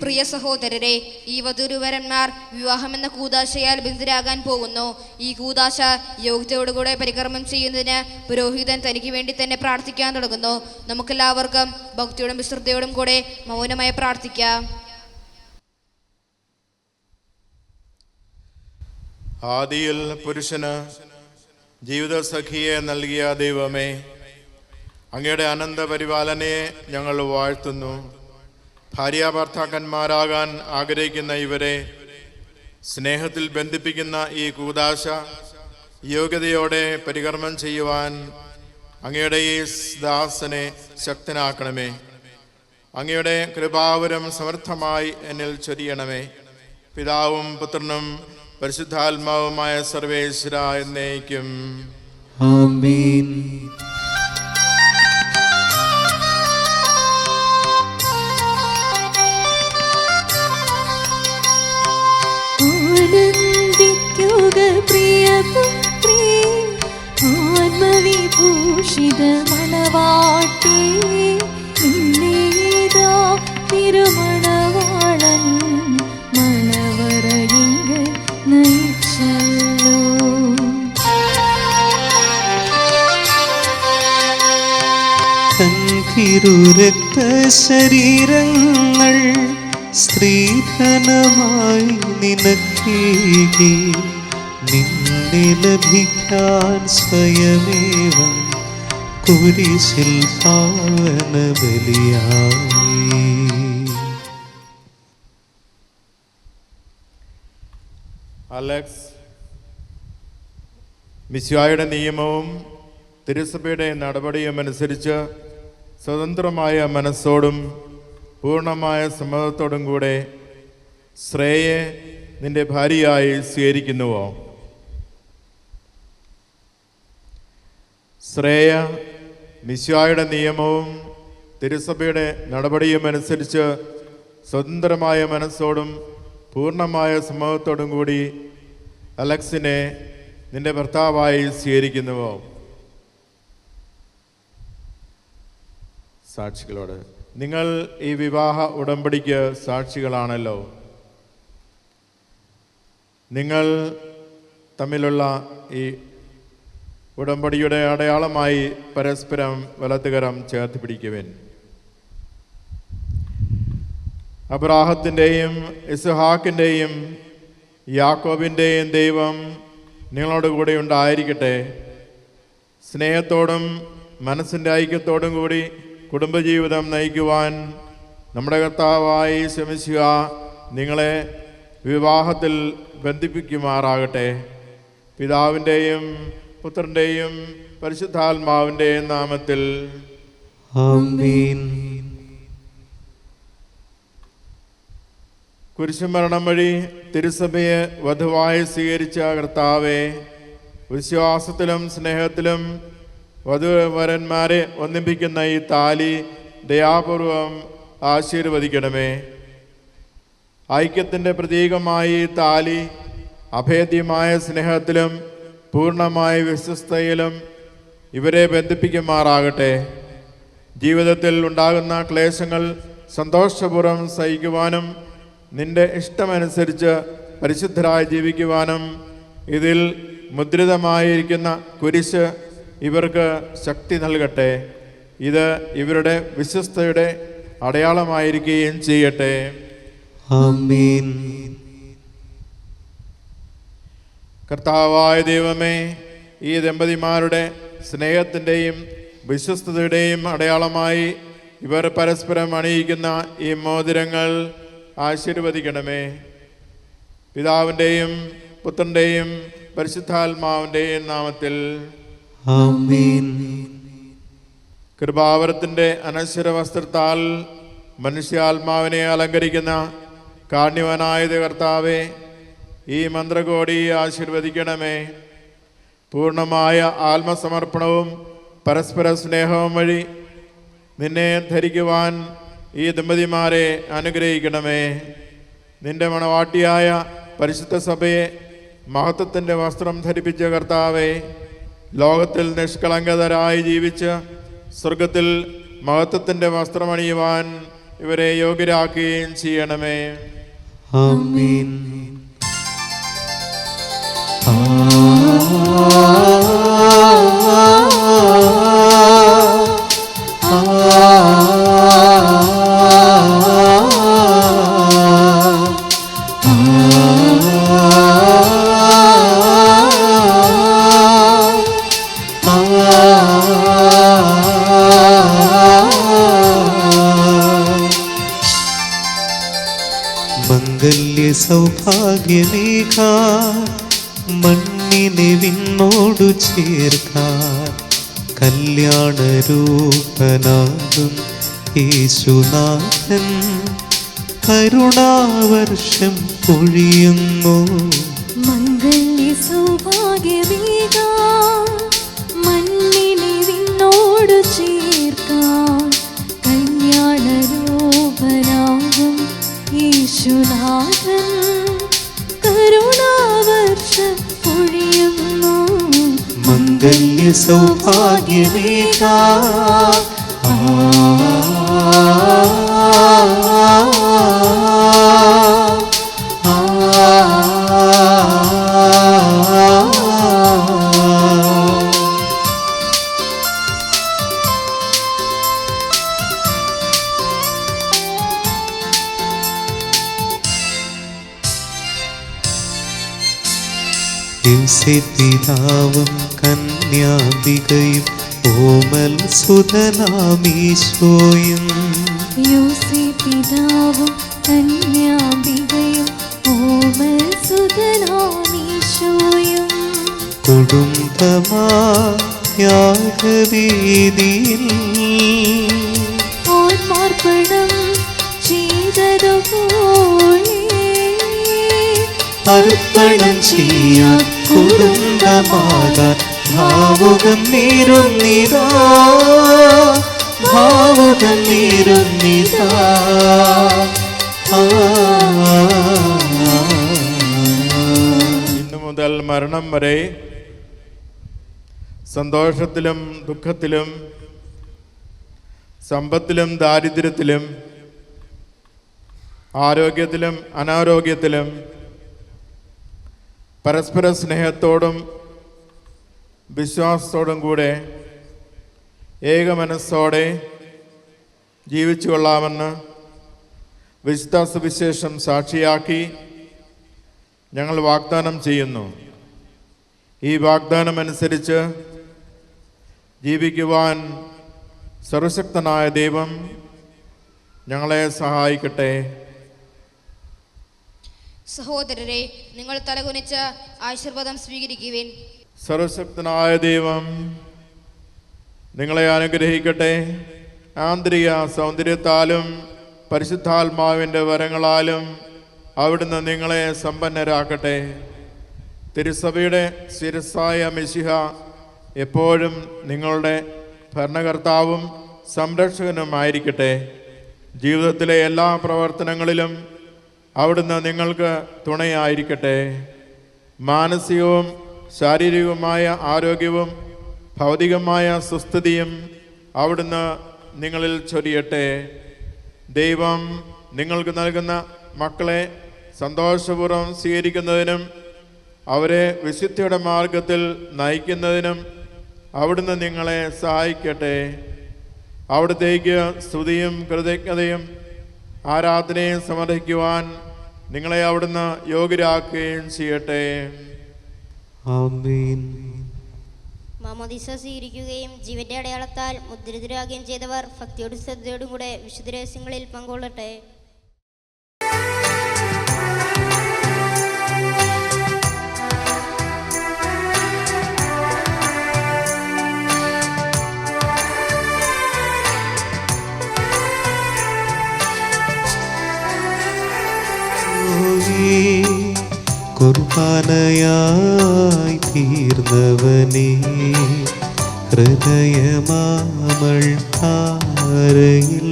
പ്രിയ സഹോദരരെ, ഈ വധൂവരന്മാർ വിവാഹമെന്ന കൂദാശയാൽ ബന്ധിതരാകാൻ പോകുന്നു. ഈ കൂദാശ യോഗ്യതയോടുകൂടെ പരികർമ്മം ചെയ്യുന്നതിന് പുരോഹിതൻ തനിക്ക് വേണ്ടി തന്നെ പ്രാർത്ഥിക്കാൻ തുടങ്ങുന്നു. നമുക്കെല്ലാവർക്കും ഭക്തിയോടും വിശ്രദ്ധയോടും കൂടെ മൗനമായി പ്രാർത്ഥിക്കാം. ആദിയിൽ പുരുഷന് ജീവിത സഖിയെ നൽകിയ ദൈവമേ, അങ്ങയുടെ അനന്ത പരിപാലനയെ ഞങ്ങൾ വാഴ്ത്തുന്നു. ഭാര്യാഭർത്താക്കന്മാരാകാൻ ആഗ്രഹിക്കുന്ന ഇവരെ സ്നേഹത്തിൽ ബന്ധിപ്പിക്കുന്ന ഈ കൂദാശ യോഗ്യതയോടെ പരികർമ്മം ചെയ്യുവാൻ അങ്ങയുടെ ഈ ദാസനെ ശക്തനാക്കണമേ. അങ്ങയുടെ കൃപാവരം സമർത്ഥമായി എന്നിൽ ചൊരിയണമേ. പിതാവും പുത്രനും പരിശുദ്ധാത്മാവുമായ സർവേശ്വര എന്നേക്കും ആമേൻ. ആനന്ദിക്കുക പ്രിയപുത്രീ, ആത്മവിഭൂഷിത മണവാട്ടി, നിന്നേതാ തിരുമണവാളൻ മണവറയിങ്കൽ നയിച്ചല്ലോ. തിരുരക്ത ശരീരങ്ങൾ സ്ത്രീധനമായി നിനക്കേകി, നിന്നെ ലഭിക്കാൻ സ്വയമേവം കുരിശിൽ പാവന ബലിയായി. അലക്സ്, മിശിഹായുടെ നിയമവും തിരുസഭയുടെ നടപടിയും അനുസരിച്ച് സ്വതന്ത്രമായ മനസ്സോടും പൂർണ്ണമായ സമ്മതത്തോടും കൂടെ ശ്രേയെ നിന്റെ ഭാര്യയായി സ്വീകരിക്കുന്നുവോ? ശ്രേയ മിശിഹായുടെ നിയമവും തിരുസഭയുടെ നടപടിയും അനുസരിച്ച് സ്വതന്ത്രമായ മനസ്സോടും പൂർണ്ണമായ സമ്മതത്തോടും കൂടി അലക്സിനെ നിന്റെ ഭർത്താവായി സ്വീകരിക്കുന്നുവോ? സാക്ഷികളോട്, നിങ്ങൾ ഈ വിവാഹ ഉടമ്പടിക്ക് സാക്ഷികളാണല്ലോ. നിങ്ങൾ തമ്മിലുള്ള ഈ ഉടമ്പടിയുടെ അടയാളമായി പരസ്പരം വലത്തുകരം ചേർത്ത് പിടിക്കുവിൻ. അബ്രാഹത്തിൻ്റെയും ഇസ്ഹാക്കിൻ്റെയും യാക്കോബിൻ്റെയും ദൈവം നിങ്ങളോട് കൂടെ ഉണ്ടായിരിക്കട്ടെ. സ്നേഹത്തോടും മനസ്സിൻ്റെ ഐക്യത്തോടും കൂടി കുടുംബജീവിതം നയിക്കുവാൻ നമ്മുടെ കർത്താവായ യേശു മിശിഹ നിങ്ങളെ വിവാഹത്തിൽ ബന്ധിപ്പിക്കുമാറാകട്ടെ. പിതാവിൻ്റെയും പുത്രൻ്റെയും പരിശുദ്ധാത്മാവിൻ്റെയും നാമത്തിൽ ആമേൻ. കുരിശുമരണം വഴി തിരുസഭയെ വധുവായി സ്വീകരിച്ച കർത്താവെ, വിശ്വാസത്തിലും സ്നേഹത്തിലും വധുവരന്മാരെ ഒന്നിപ്പിക്കുന്ന ഈ താലി ദയാപൂർവം ആശീർവദിക്കണമേ. ഐക്യത്തിൻ്റെ പ്രതീകമായി ഈ താലി അഭേദ്യമായ സ്നേഹത്തിലും പൂർണ്ണമായ വിശ്വസ്തയിലും ഇവരെ ബന്ധിപ്പിക്കുമാറാകട്ടെ. ജീവിതത്തിൽ ഉണ്ടാകുന്ന ക്ലേശങ്ങൾ സന്തോഷപൂർവ്വം സഹിക്കുവാനും നിന്റെ ഇഷ്ടമനുസരിച്ച് പരിശുദ്ധരായി ജീവിക്കുവാനും ഇതിൽ മുദ്രിതമായിരിക്കുന്ന കുരിശ് ഇവർക്ക് ശക്തി നൽകട്ടെ. ഇത് ഇവരുടെ വിശ്വസ്തയുടെ അടയാളമായിരിക്കുകയും ചെയ്യട്ടെ. ആമേൻ. കർത്താവായ ദൈവമേ, ഈ ദമ്പതിമാരുടെ സ്നേഹത്തിൻ്റെയും വിശ്വസ്തതയുടെയും അടയാളമായി ഇവർ പരസ്പരം അണിയിക്കുന്ന ഈ മോതിരങ്ങൾ ആശീർവദിക്കണമേ. പിതാവിൻ്റെയും പുത്രൻ്റെയും പരിശുദ്ധാത്മാവിൻ്റെയും നാമത്തിൽ ആമേൻ. കൃപാവരത്തിൻ്റെ അനശ്വര വസ്ത്രത്താൽ മനുഷ്യാത്മാവിനെ അലങ്കരിക്കുന്ന കാണ്യവനായ കർത്താവെ, ഈ മന്ത്രകോടി ആശീർവദിക്കണമേ. പൂർണ്ണമായ ആത്മസമർപ്പണവും പരസ്പര സ്നേഹവും വഴി നിന്നെ ധരിക്കുവാൻ ഈ ദമ്പതിമാരെ അനുഗ്രഹിക്കണമേ. നിന്റെ മണവാട്ടിയായ പരിശുദ്ധ സഭയെ മഹത്വത്തിൻ്റെ വസ്ത്രം ധരിപ്പിച്ച കർത്താവെ, ലോകത്തിൽ നിഷ്കളങ്കതരായി ജീവിച്ച് സ്വർഗത്തിൽ മഹത്വത്തിൻ്റെ വസ്ത്രമണിയുവാൻ ഇവരെ യോഗ്യരാക്കുകയും ചെയ്യണമേ. ആമേൻ. മംഗല്യ സൗഭാഗ്യമേകാൻ മണ്ണിനെ വിണ്ണോടു ചേർക്കാൻ കല്യാണരൂപനാകും യേശുനാഥൻ കരുണാവർഷം പൊഴിയുന്നു. മംഗല്യ സൗഭാഗ്യമേകാൻ മണ്ണിനെ വിണ്ണോടു ചേർക്കാൻ കല്യാണരൂപനാകും യേശുനാഥൻ കരുണാവർഷം പൊഴിയുന്നു. മംഗല്യ സൗഭാഗ്യമേകാൻ പിതാവും കന്യാംബികയും ഓമൽ സുതനാമീശോയും പിതാവും കന്യാംബികയും ഓമൽ സുതനാമീശോയും കുടുംബമായാഗവേദിയിൽ ഓർമ്മർപ്പണം ചെയ്തതുപോലെ അർപ്പണം ചെയ്യാൻ കുടുംബമാകാൻ ഭാവുകം നീരുന്നിതാ, ഭാവുകം നീരുന്നിതാ. ഇന്നു മുതൽ മുതൽ മരണം വരെ സന്തോഷത്തിലും ദുഃഖത്തിലും സമ്പത്തിലും ദാരിദ്ര്യത്തിലും ആരോഗ്യത്തിലും അനാരോഗ്യത്തിലും പരസ്പര സ്നേഹത്തോടും വിശ്വാസത്തോടും കൂടെ ഏകമനസ്സോടെ ജീവിച്ചു കൊള്ളാമെന്ന് വിശുദ്ധ സുവിശേഷം സാക്ഷിയാക്കി ഞങ്ങൾ വാഗ്ദാനം ചെയ്യുന്നു. ഈ വാഗ്ദാനം അനുസരിച്ച് ജീവിക്കുവാൻ സർവശക്തനായ ദൈവം ഞങ്ങളെ സഹായിക്കട്ടെ. സഹോദരരെ, നിങ്ങൾ തലകുനിച്ച് ആശീർവാദം സ്വീകരിക്കുവിൻ. സർവശക്തനായ ദൈവം നിങ്ങളെ അനുഗ്രഹിക്കട്ടെ. ആന്തരിക സൗന്ദര്യത്താലും പരിശുദ്ധാത്മാവിൻ്റെ വരങ്ങളാലും അവിടുന്ന് നിങ്ങളെ സമ്പന്നരാക്കട്ടെ. തിരുസഭയുടെ ശിരസ്സായ മിശിഹ എപ്പോഴും നിങ്ങളുടെ ഭരണകർത്താവും സംരക്ഷകനുമായിരിക്കട്ടെ. ജീവിതത്തിലെ എല്ലാ പ്രവർത്തനങ്ങളിലും അവിടുന്ന് നിങ്ങൾക്ക് തുണയായിരിക്കട്ടെ. മാനസികവും ശാരീരികവുമായ ആരോഗ്യവും ഭൗതികമായ സുസ്ഥിതിയും അവിടുന്ന് നിങ്ങളിൽ ചൊരിയട്ടെ. ദൈവം നിങ്ങൾക്ക് നൽകുന്ന മക്കളെ സന്തോഷപൂർവ്വം സ്വീകരിക്കുന്നതിനും അവരെ വിശുദ്ധിയുടെ മാർഗത്തിൽ നയിക്കുന്നതിനും അവിടുന്ന് നിങ്ങളെ സഹായിക്കട്ടെ. അവിടുത്തേക്ക് സ്തുതിയും കൃതജ്ഞതയും ആരാധനയും സമർപ്പിക്കുവാൻ നിങ്ങളെ അവിടുന്ന് യോഗ്യരാക്കുകയും ചെയ്യട്ടെ. ആമേൻ. മാമോദീസ സ്വീകരിക്കുകയും ജീവന്റെ അടയാളത്താൽ മുദ്രിതരാകുകയും ചെയ്തവർ ഭക്തിയോടും ശ്രദ്ധയോടും കൂടെ വിശുദ്ധ രഹസ്യങ്ങളിൽ പങ്കുകൊള്ളട്ടെ. കുർബാനയായി തീർന്നവനേ, ഹൃദയമാമൾ താരയിൽ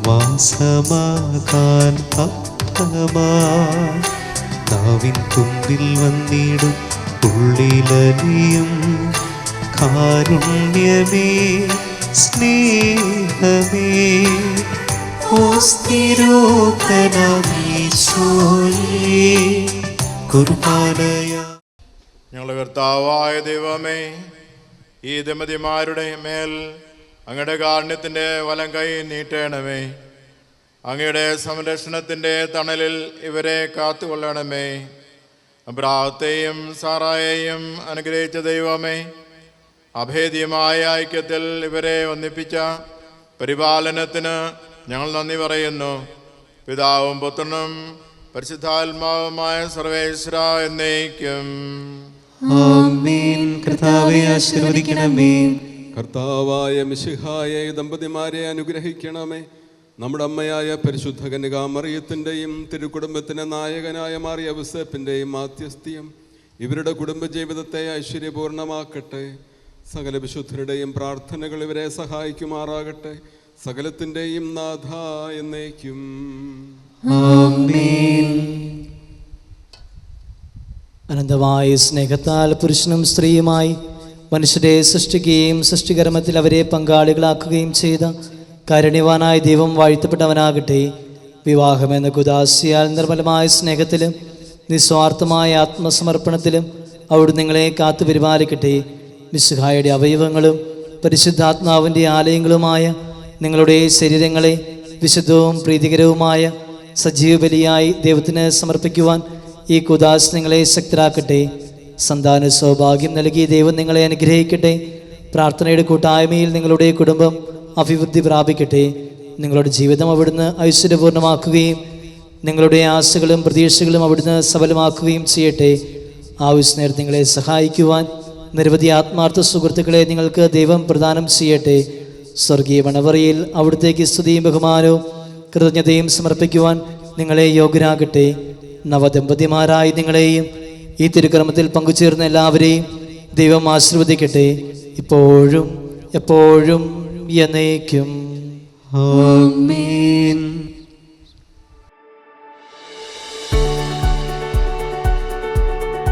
വാസമാകാൻ അപ്പമായി നാവിൻ തുമ്പിൽ വന്നിടും ഉള്ളിലലിയും കാരുണ്യമേ സ്നേഹമേ ഞങ്ങളുടെ കർത്താവായ ദൈവമേ, ഈ ദമ്പതിമാരുടെ മേൽ അങ്ങയുടെ കാരുണ്യത്തിൻ്റെ വലം കൈ നീട്ടണമേ. അങ്ങയുടെ സംരക്ഷണത്തിൻ്റെ തണലിൽ ഇവരെ കാത്തുകൊള്ളണമേ. അബ്രാഹത്തെയും സാറായെയും അനുഗ്രഹിച്ച ദൈവമേ, അഭേദ്യമായ ഐക്യത്തിൽ ഇവരെ ഒന്നിപ്പിച്ച പരിപാലനത്തിന് ഞങ്ങൾ നന്ദി പറയുന്നു. പിതാവും പുത്രനും പരിശുദ്ധാത്മാവുമായ സർവേശ്വര എന്നേക്കും ആമേൻ. കർത്താവേ ആശീർവദിക്കണമേ. കർത്താവായ മിശിഹായ ദമ്പതിമാരെ അനുഗ്രഹിക്കണമേ. നമ്മുടെ അമ്മയായ പരിശുദ്ധ കന്യകാമറിയത്തിൻ്റെയും തിരുക്കുടുംബത്തിൻ്റെ നായകനായ മാറിയ യോസേപ്പിൻ്റെയും മാധ്യസ്ഥ്യം ഇവരുടെ കുടുംബജീവിതത്തെ ഐശ്വര്യപൂർണമാക്കട്ടെ. സകല വിശുദ്ധരുടെയും പ്രാർത്ഥനകൾ ഇവരെ സഹായിക്കുമാറാകട്ടെ. സകലത്തിൻ്റെയും നാഥ എന്നേക്കും ആമേൻ. അനന്തമായ സ്നേഹത്താൽ പുരുഷനും സ്ത്രീയുമായി മനുഷ്യരെ സൃഷ്ടിക്കുകയും സൃഷ്ടികർമ്മത്തിൽ അവരെ പങ്കാളികളാക്കുകയും ചെയ്ത കാരുണ്യവാനായ ദൈവം വാഴ്ത്തപ്പെട്ടവനാകട്ടെ. വിവാഹമെന്ന കുദാശയാൽ നിർമ്മലമായ സ്നേഹത്തിലും നിസ്വാർത്ഥമായ ആത്മസമർപ്പണത്തിലും അവിടുന്ന് നിങ്ങളെ കാത്തു പരിപാലിക്കട്ടെ. മിശിഹായുടെ അവയവങ്ങളും പരിശുദ്ധാത്മാവിൻ്റെ ആലയങ്ങളുമായ നിങ്ങളുടെ ശരീരങ്ങളെ വിശുദ്ധവും പ്രീതികരവുമായ സജീവ ബലിയായി ദൈവത്തിന് സമർപ്പിക്കുവാൻ ഈ കുദാശ നിങ്ങളെ ശക്തരാക്കട്ടെ. സന്താന സൗഭാഗ്യം നൽകി ദൈവം നിങ്ങളെ അനുഗ്രഹിക്കട്ടെ. പ്രാർത്ഥനയുടെ കൂട്ടായ്മയിൽ നിങ്ങളുടെ കുടുംബം അഭിവൃദ്ധി പ്രാപിക്കട്ടെ. നിങ്ങളുടെ ജീവിതം അവിടുന്ന് ഐശ്വര്യപൂർണ്ണമാക്കുകയും നിങ്ങളുടെ ആശകളും പ്രതീക്ഷകളും അവിടുന്ന് സഫലമാക്കുകയും ചെയ്യട്ടെ. ആവശ്യനേരത്ത് നിങ്ങളെ സഹായിക്കുവാൻ നിരവധി ആത്മാർത്ഥ സുഹൃത്തുക്കളെ നിങ്ങൾക്ക് ദൈവം പ്രദാനം ചെയ്യട്ടെ. സ്വർഗീയ വണവറയിൽ അവിടുത്തേക്ക് സ്തുതിയും ബഹുമാനവും കൃതജ്ഞതയും സമർപ്പിക്കുവാൻ നിങ്ങളെ യോഗ്യരാകട്ടെ. നവദമ്പതിമാരായി നിങ്ങളെയും ഈ തിരുക്രമത്തിൽ പങ്കുചേർന്ന എല്ലാവരെയും ദൈവം ആശീർവദിക്കട്ടെ, ഇപ്പോഴും എപ്പോഴും എന്നേക്കും. ആമേൻ.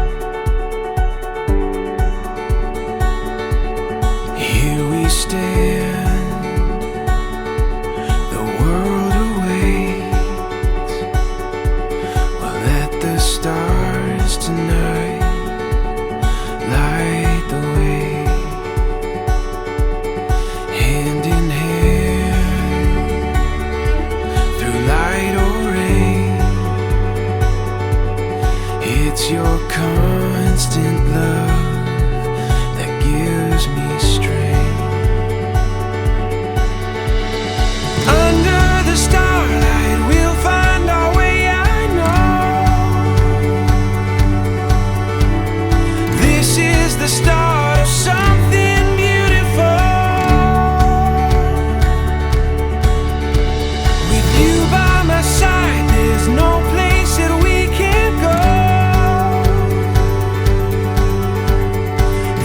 I constant love that gives me strength. Under the starlight we'll find our way, I know. This is the start of something beautiful. With you by my side, there's no place that we can't go.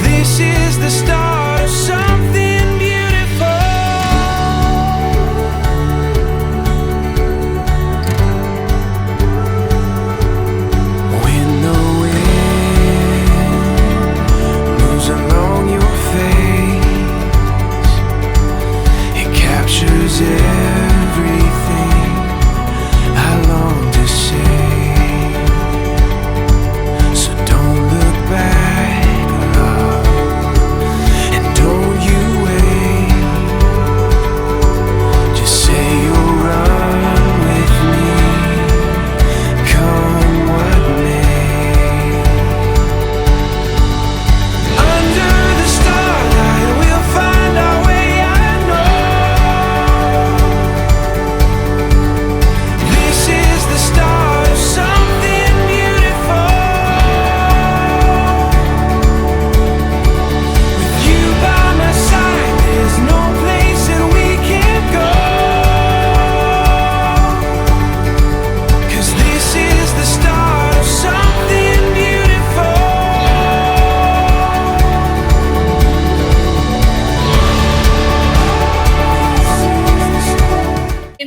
This is the start of something beautiful. When the wind moves along your face, it captures everything I long to say. So don't look back, love, and don't you wait. Just say you'll run with me, come what may. Under the starlight we'll find our way, I know. This is the start of something beautiful. With you by my side, there's no place that we can't go. 'Cause this is the start of something beautiful.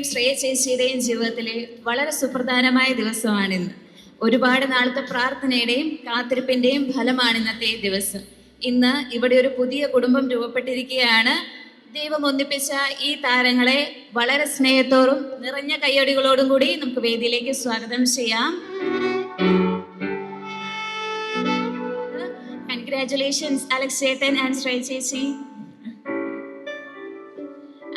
Shreya ചേച്ചിയുടെയും ജീവിതത്തിലെ വളരെ സുപ്രധാനമായ ദിവസമാണിന്ന്. ഒരുപാട് നാളത്തെ പ്രാർത്ഥനയുടെയും കാത്തിരിപ്പിന്റെയും ഫലമാണ് ഇന്നത്തെ ദിവസം. ഇന്ന് ഇവിടെ ഒരു പുതിയ കുടുംബം രൂപപ്പെട്ടിരിക്കുകയാണ്. ദൈവം ഒന്നിപ്പിച്ച ഈ താരങ്ങളെ വളരെ സ്നേഹത്തോടും നിറഞ്ഞ കയ്യടികളോടും കൂടി നമുക്ക് വേദിയിലേക്ക് സ്വാഗതം ചെയ്യാം. കൺഗ്രാറ്റുലേഷൻസ് അലക്സ് ചേട്ടൻ ആൻഡ് ശ്രേയ ചേച്ചി.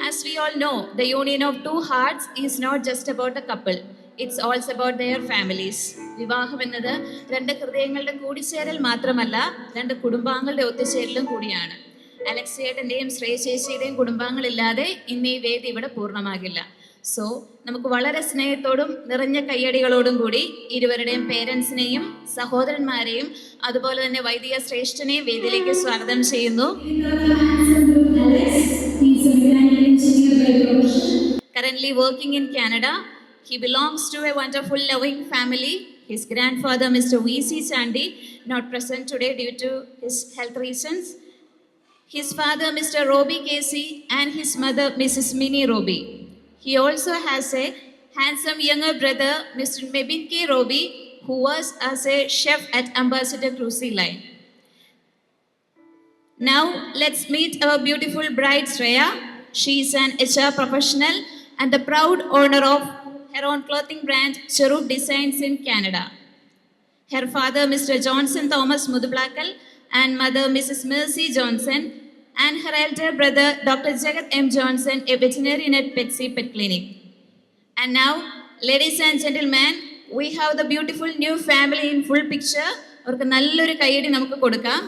As we all know, the union of two hearts is not just about a couple. It's also about their families. വിവാഹം എന്നത് രണ്ട് ഹൃദയങ്ങളുടെ കൂടിച്ചേരൽ മാത്രമല്ല, രണ്ട് കുടുംബാംഗങ്ങളുടെ ഒത്തുചേരലും കൂടിയാണ്. അലക്സ് ചേട്ടൻ്റെയും ശ്രേയ ചേച്ചിയുടെയും കുടുംബാംഗങ്ങളില്ലാതെ ഇന്ന് ഈ വേദി ഇവിടെ പൂർണ്ണമാകില്ല. സോ നമുക്ക് വളരെ സ്നേഹത്തോടും നിറഞ്ഞ കയ്യടികളോടും കൂടി ഇരുവരുടെയും പേരൻസിനെയും സഹോദരന്മാരെയും അതുപോലെ തന്നെ വൈദിക ശ്രേഷ്ഠനെയും വേദിയിലേക്ക് സ്വാഗതം ചെയ്യുന്നു. Currently working in Canada, he belongs to a wonderful, loving family. His grandfather, Mr. V.C. Chandy, not present today due to his health reasons. His father, Mr. Robbie Casey, and his mother, Mrs. Minnie Robbie. He also has a handsome younger brother, Mr. Mebin K. Robbie, who was as a chef at Ambassador Cruise Line. Now, let's meet our beautiful bride, Shreya. She is an HR professional and the proud owner of her own clothing brand, Cherub Designs in Canada. Her father, Mr. Johnson Thomas Mudublakal, and mother, Mrs. Mercy Johnson, and her elder brother, Dr. Jagat M. Johnson, a veterinarian at Petsy Pet Clinic. And now, ladies and gentlemen, we have the beautiful new family in full picture. അവർക്ക് നല്ലൊരു കയ്യടി നമുക്ക് കൊടുക്കാം.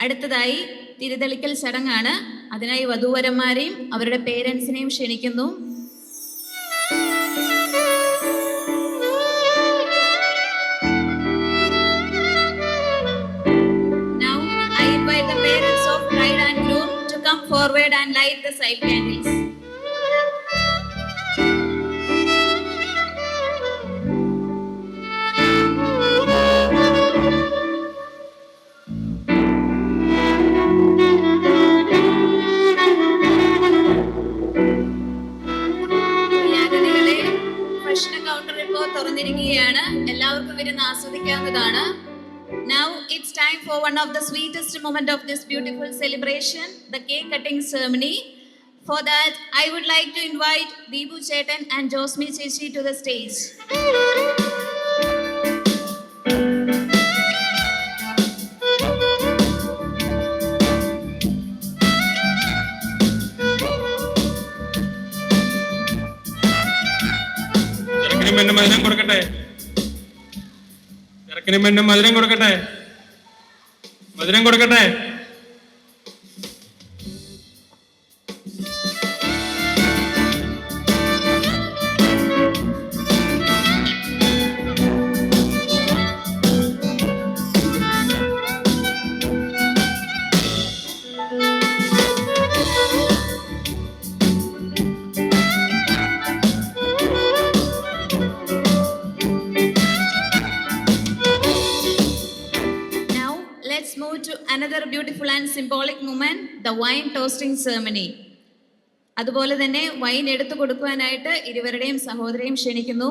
അടുത്തതായി തിരിതെളിക്കൽ ചടങ്ങാണ്. അതിനായി വധൂവരന്മാരെയും അവരുടെ പേരൻസിനെയും ക്ഷണിക്കുന്നു. Now I invite the parents of bride and groom to come forward and light the side candles. തുറന്നിരിക്കുകയാണ്. എല്ലാവർക്കും ഇരുന്ന് ആസ്വദിക്കാവുന്നതാണ്. Now it's time for one of the sweetest moment of this beautiful celebration, the cake cutting ceremony. For that, I would like to invite Deepu Chetan and Josmi Chechi to the stage. മധുരം കൊടുക്കട്ടെ. മധുരം കൊടുക്കട്ടെ. വചനം കൊടുക്കട്ടെ. Let's move to another beautiful and symbolic moment, the wine toasting ceremony. അതുപോലെ തന്നെ wine എടുത്തു കൊടുക്കുവാനായിട്ട് ഇരുവരുടെയും സഹോദരയും ക്ഷണിക്കുന്നു.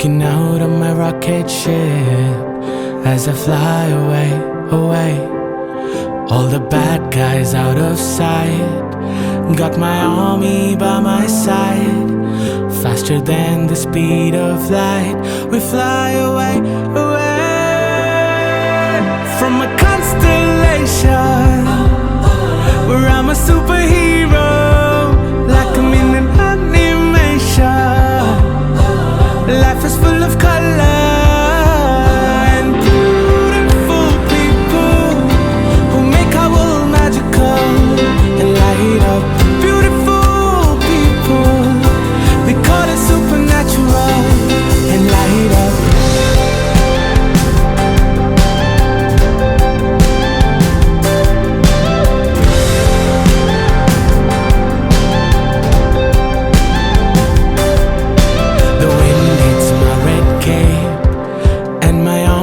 Looking out on my rocket ship as I fly away, away. All the bad guys out of sight, got my army by my side. Faster than the speed of light, we fly away, away. From a constellation where I'm a superhero, like I'm in an animation. Life is full of color and beautiful people who make our world magical and light up. Beautiful people, they call it supernatural and light up.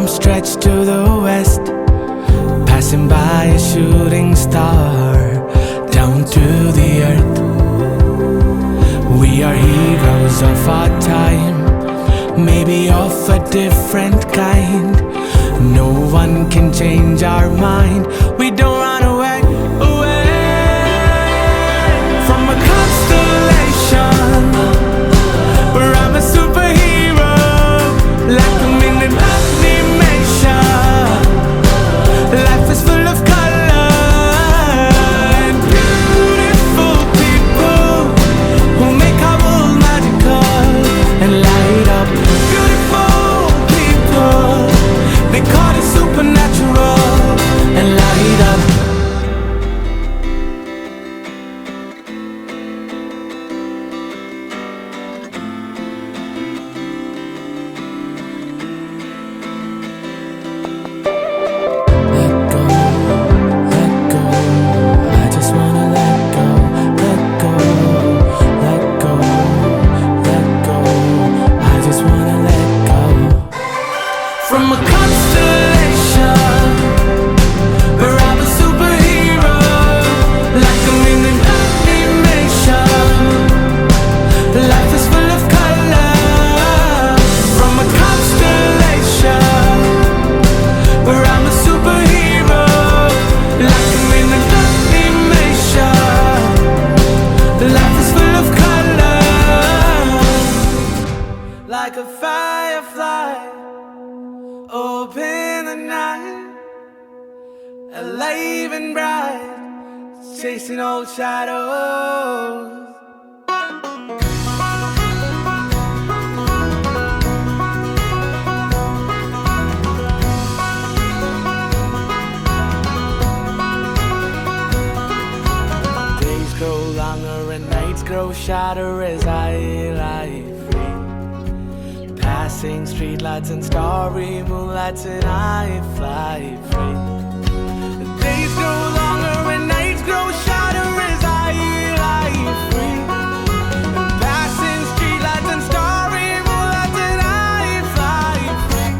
Stretched to the west, passing by a shooting star down to the earth. We are heroes of our time, maybe of a different kind. No one can change our mind. We don't run away, away from a constellation where I'm a superhero, like I'm in an life is full of color and beautiful people who make our world magical and light up. Beautiful people, they call it supernatural and light up. From a constellation where I'm a superhero, like I'm in an animation. Life is full of color. From a constellation where I'm a superhero, like I'm in an animation. Life is full of color, like a firefly. Open the night, alive and bright, chasing old shadows. Days grow longer and nights grow shorter as I lie free. Passing streetlights and starry moonlights and I fly free. The days grow longer and nights grow shorter as I lie free. Passing streetlights and starry moonlights and I fly free.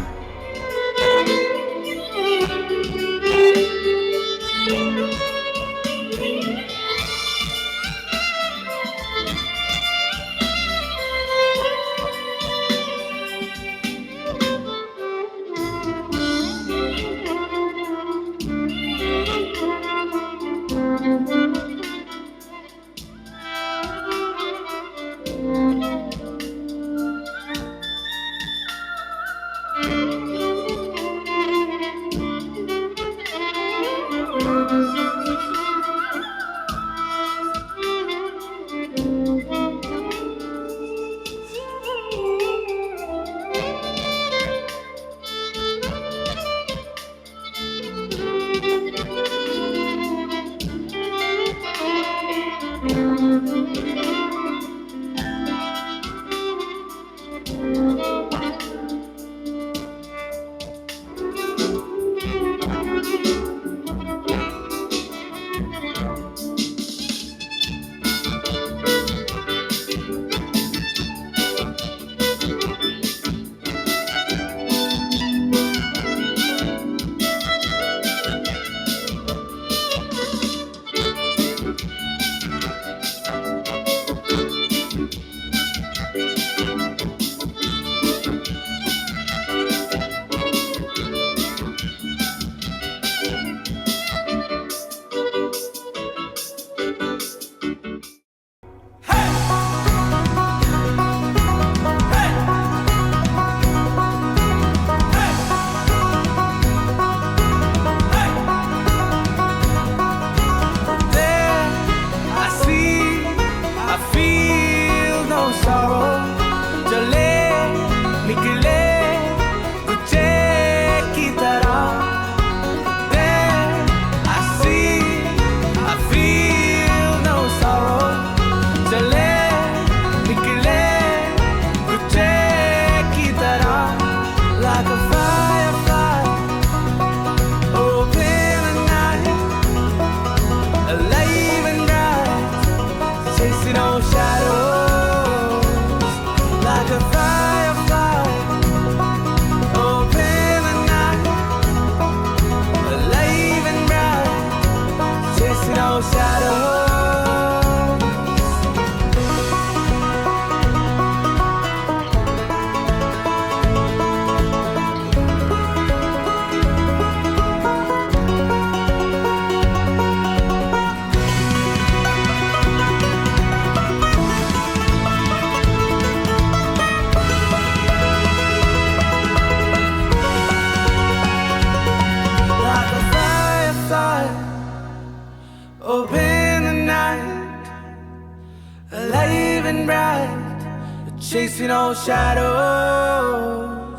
chasing old shadows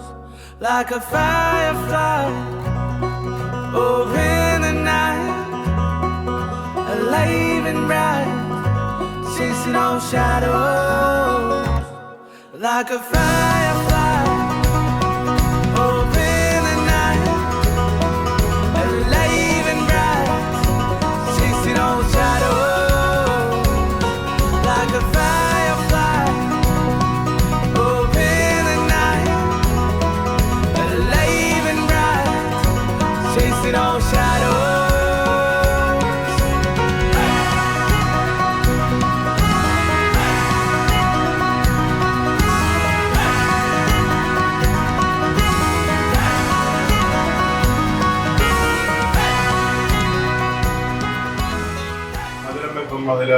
like a firefly over in the night, alive and bright, chasing old shadows like a firefly over in the night, alive and bright, chasing old shadows like a firefly over in the night, alive and bright, chasing old shadows. അതിൽ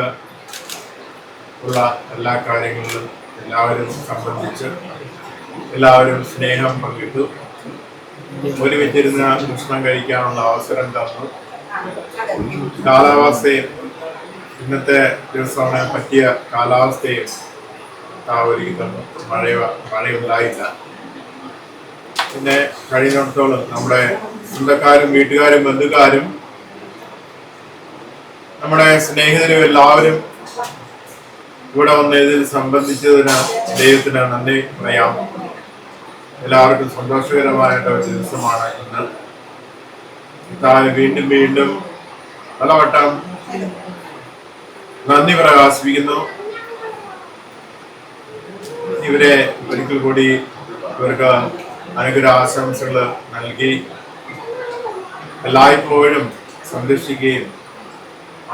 ഉള്ള എല്ലാ കാര്യങ്ങളിലും എല്ലാവരും സംബന്ധിച്ച് എല്ലാവരും സ്നേഹം പങ്കിട്ടു, ഒരുമിച്ചിരുന്ന് ഭക്ഷണം കഴിക്കാനുള്ള അവസരം തന്നു. കാലാവസ്ഥയും ഇന്നത്തെ ദിവസമാണ് പറ്റിയ കാലാവസ്ഥയും ഒരുക്കി തന്നു. മഴയുണ്ടായില്ല. പിന്നെ കഴിയുന്നിടത്തോളം നമ്മുടെ സ്വന്തക്കാരും വീട്ടുകാരും ബന്ധുക്കാരും നമ്മുടെ സ്നേഹിതരും എല്ലാവരും ഇവിടെ വന്ന് ഇതിൽ സംബന്ധിച്ചതിന് ദൈവത്തിന് നന്ദി പറയാം. എല്ലാവർക്കും സന്തോഷകരമായിട്ടുള്ള ഒരു ദിവസമാണ് ഇന്ന്. വീണ്ടും വീണ്ടും പലവട്ടം നന്ദി പ്രകാശിപ്പിക്കുന്നു. ഇവരെ ഒരിക്കൽ കൂടി ഇവർക്ക് അനുഗ്രഹ ആശംസകൾ നൽകി എല്ലായ്പ്പോഴും സംരക്ഷിക്കുകയും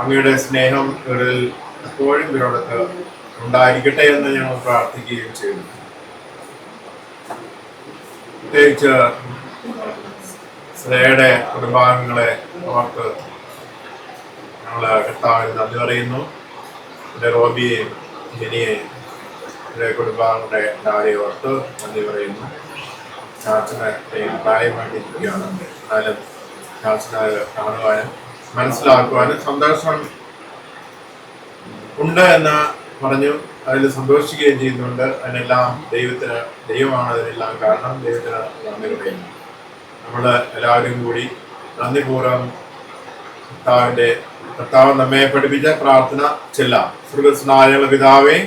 അങ്ങയുടെ സ്നേഹം ഇവരിൽ എപ്പോഴും ഇവരോടൊത്ത് ഉണ്ടായിരിക്കട്ടെ എന്ന് ഞങ്ങൾ പ്രാർത്ഥിക്കുകയും ചെയ്യുന്നു. പ്രത്യേകിച്ച് ശ്രേയയുടെ കുടുംബാംഗങ്ങളെ അവർക്ക് ഞങ്ങൾ കർത്താവിന് നന്ദി പറയുന്നു. എൻ്റെ റോബിയെയും മിനിയെയും എൻ്റെ കുടുംബാംഗങ്ങളുടെ എല്ലാവരെയും ഓർത്ത് നന്ദി പറയുന്നു. ചാച്ചന് പ്രായമായിട്ടിരിക്കുകയാണ്, എന്നാലും ചാച്ചനെ കാണുവാനും മനസ്സിലാക്കുവാനും സന്തോഷം ഉണ്ട് എന്ന് പറഞ്ഞു. അതിൽ സന്തോഷിക്കുകയും ചെയ്യുന്നുണ്ട്. അതിനെല്ലാം ദൈവമാണ് അതിനെല്ലാം കാരണം. ദൈവത്തിന് നന്ദി പറയുന്നു. നമ്മൾ എല്ലാവരും കൂടി നന്ദിപൂർവ്വം കർത്താവ് നമ്മെ പഠിപ്പിച്ച പ്രാർത്ഥന ചെല്ലാം. സ്വർഗ്ഗസ്ഥനായ പിതാവേ,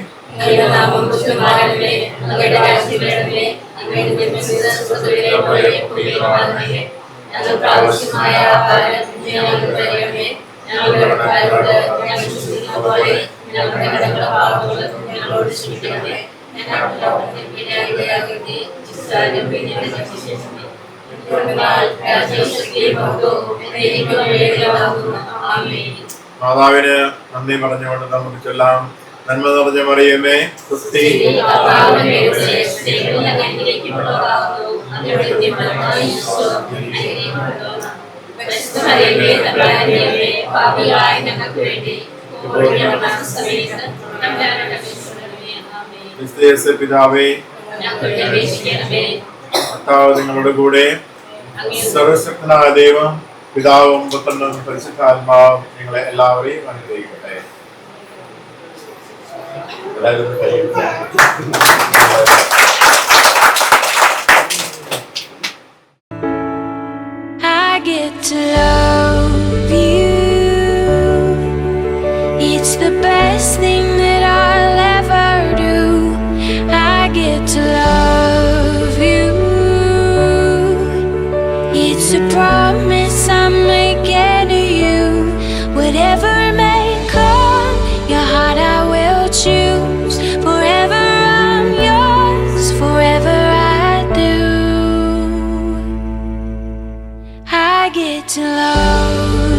മാതാവിന് നന്ദി പറഞ്ഞുകൊണ്ട് നമുക്ക് ചൊല്ലാം. നന്മ നിറഞ്ഞ മറിയമേ, ക്രിസ്തി പിതാവേ, കർത്താവ് നിങ്ങളുടെ കൂടെ. സർവശക്തനായ ദൈവം പിതാവും പുത്രനും പരിശുദ്ധാത്മാവും നിങ്ങളെ എല്ലാവരെയും അനുഗ്രഹിക്കട്ടെ. I get to love you. It's the best thing that I'll ever do. I get to love you. It's a promise I'm making to you. Whatever may come, your heart I will choose. Forever I'm yours, forever I do. I get to love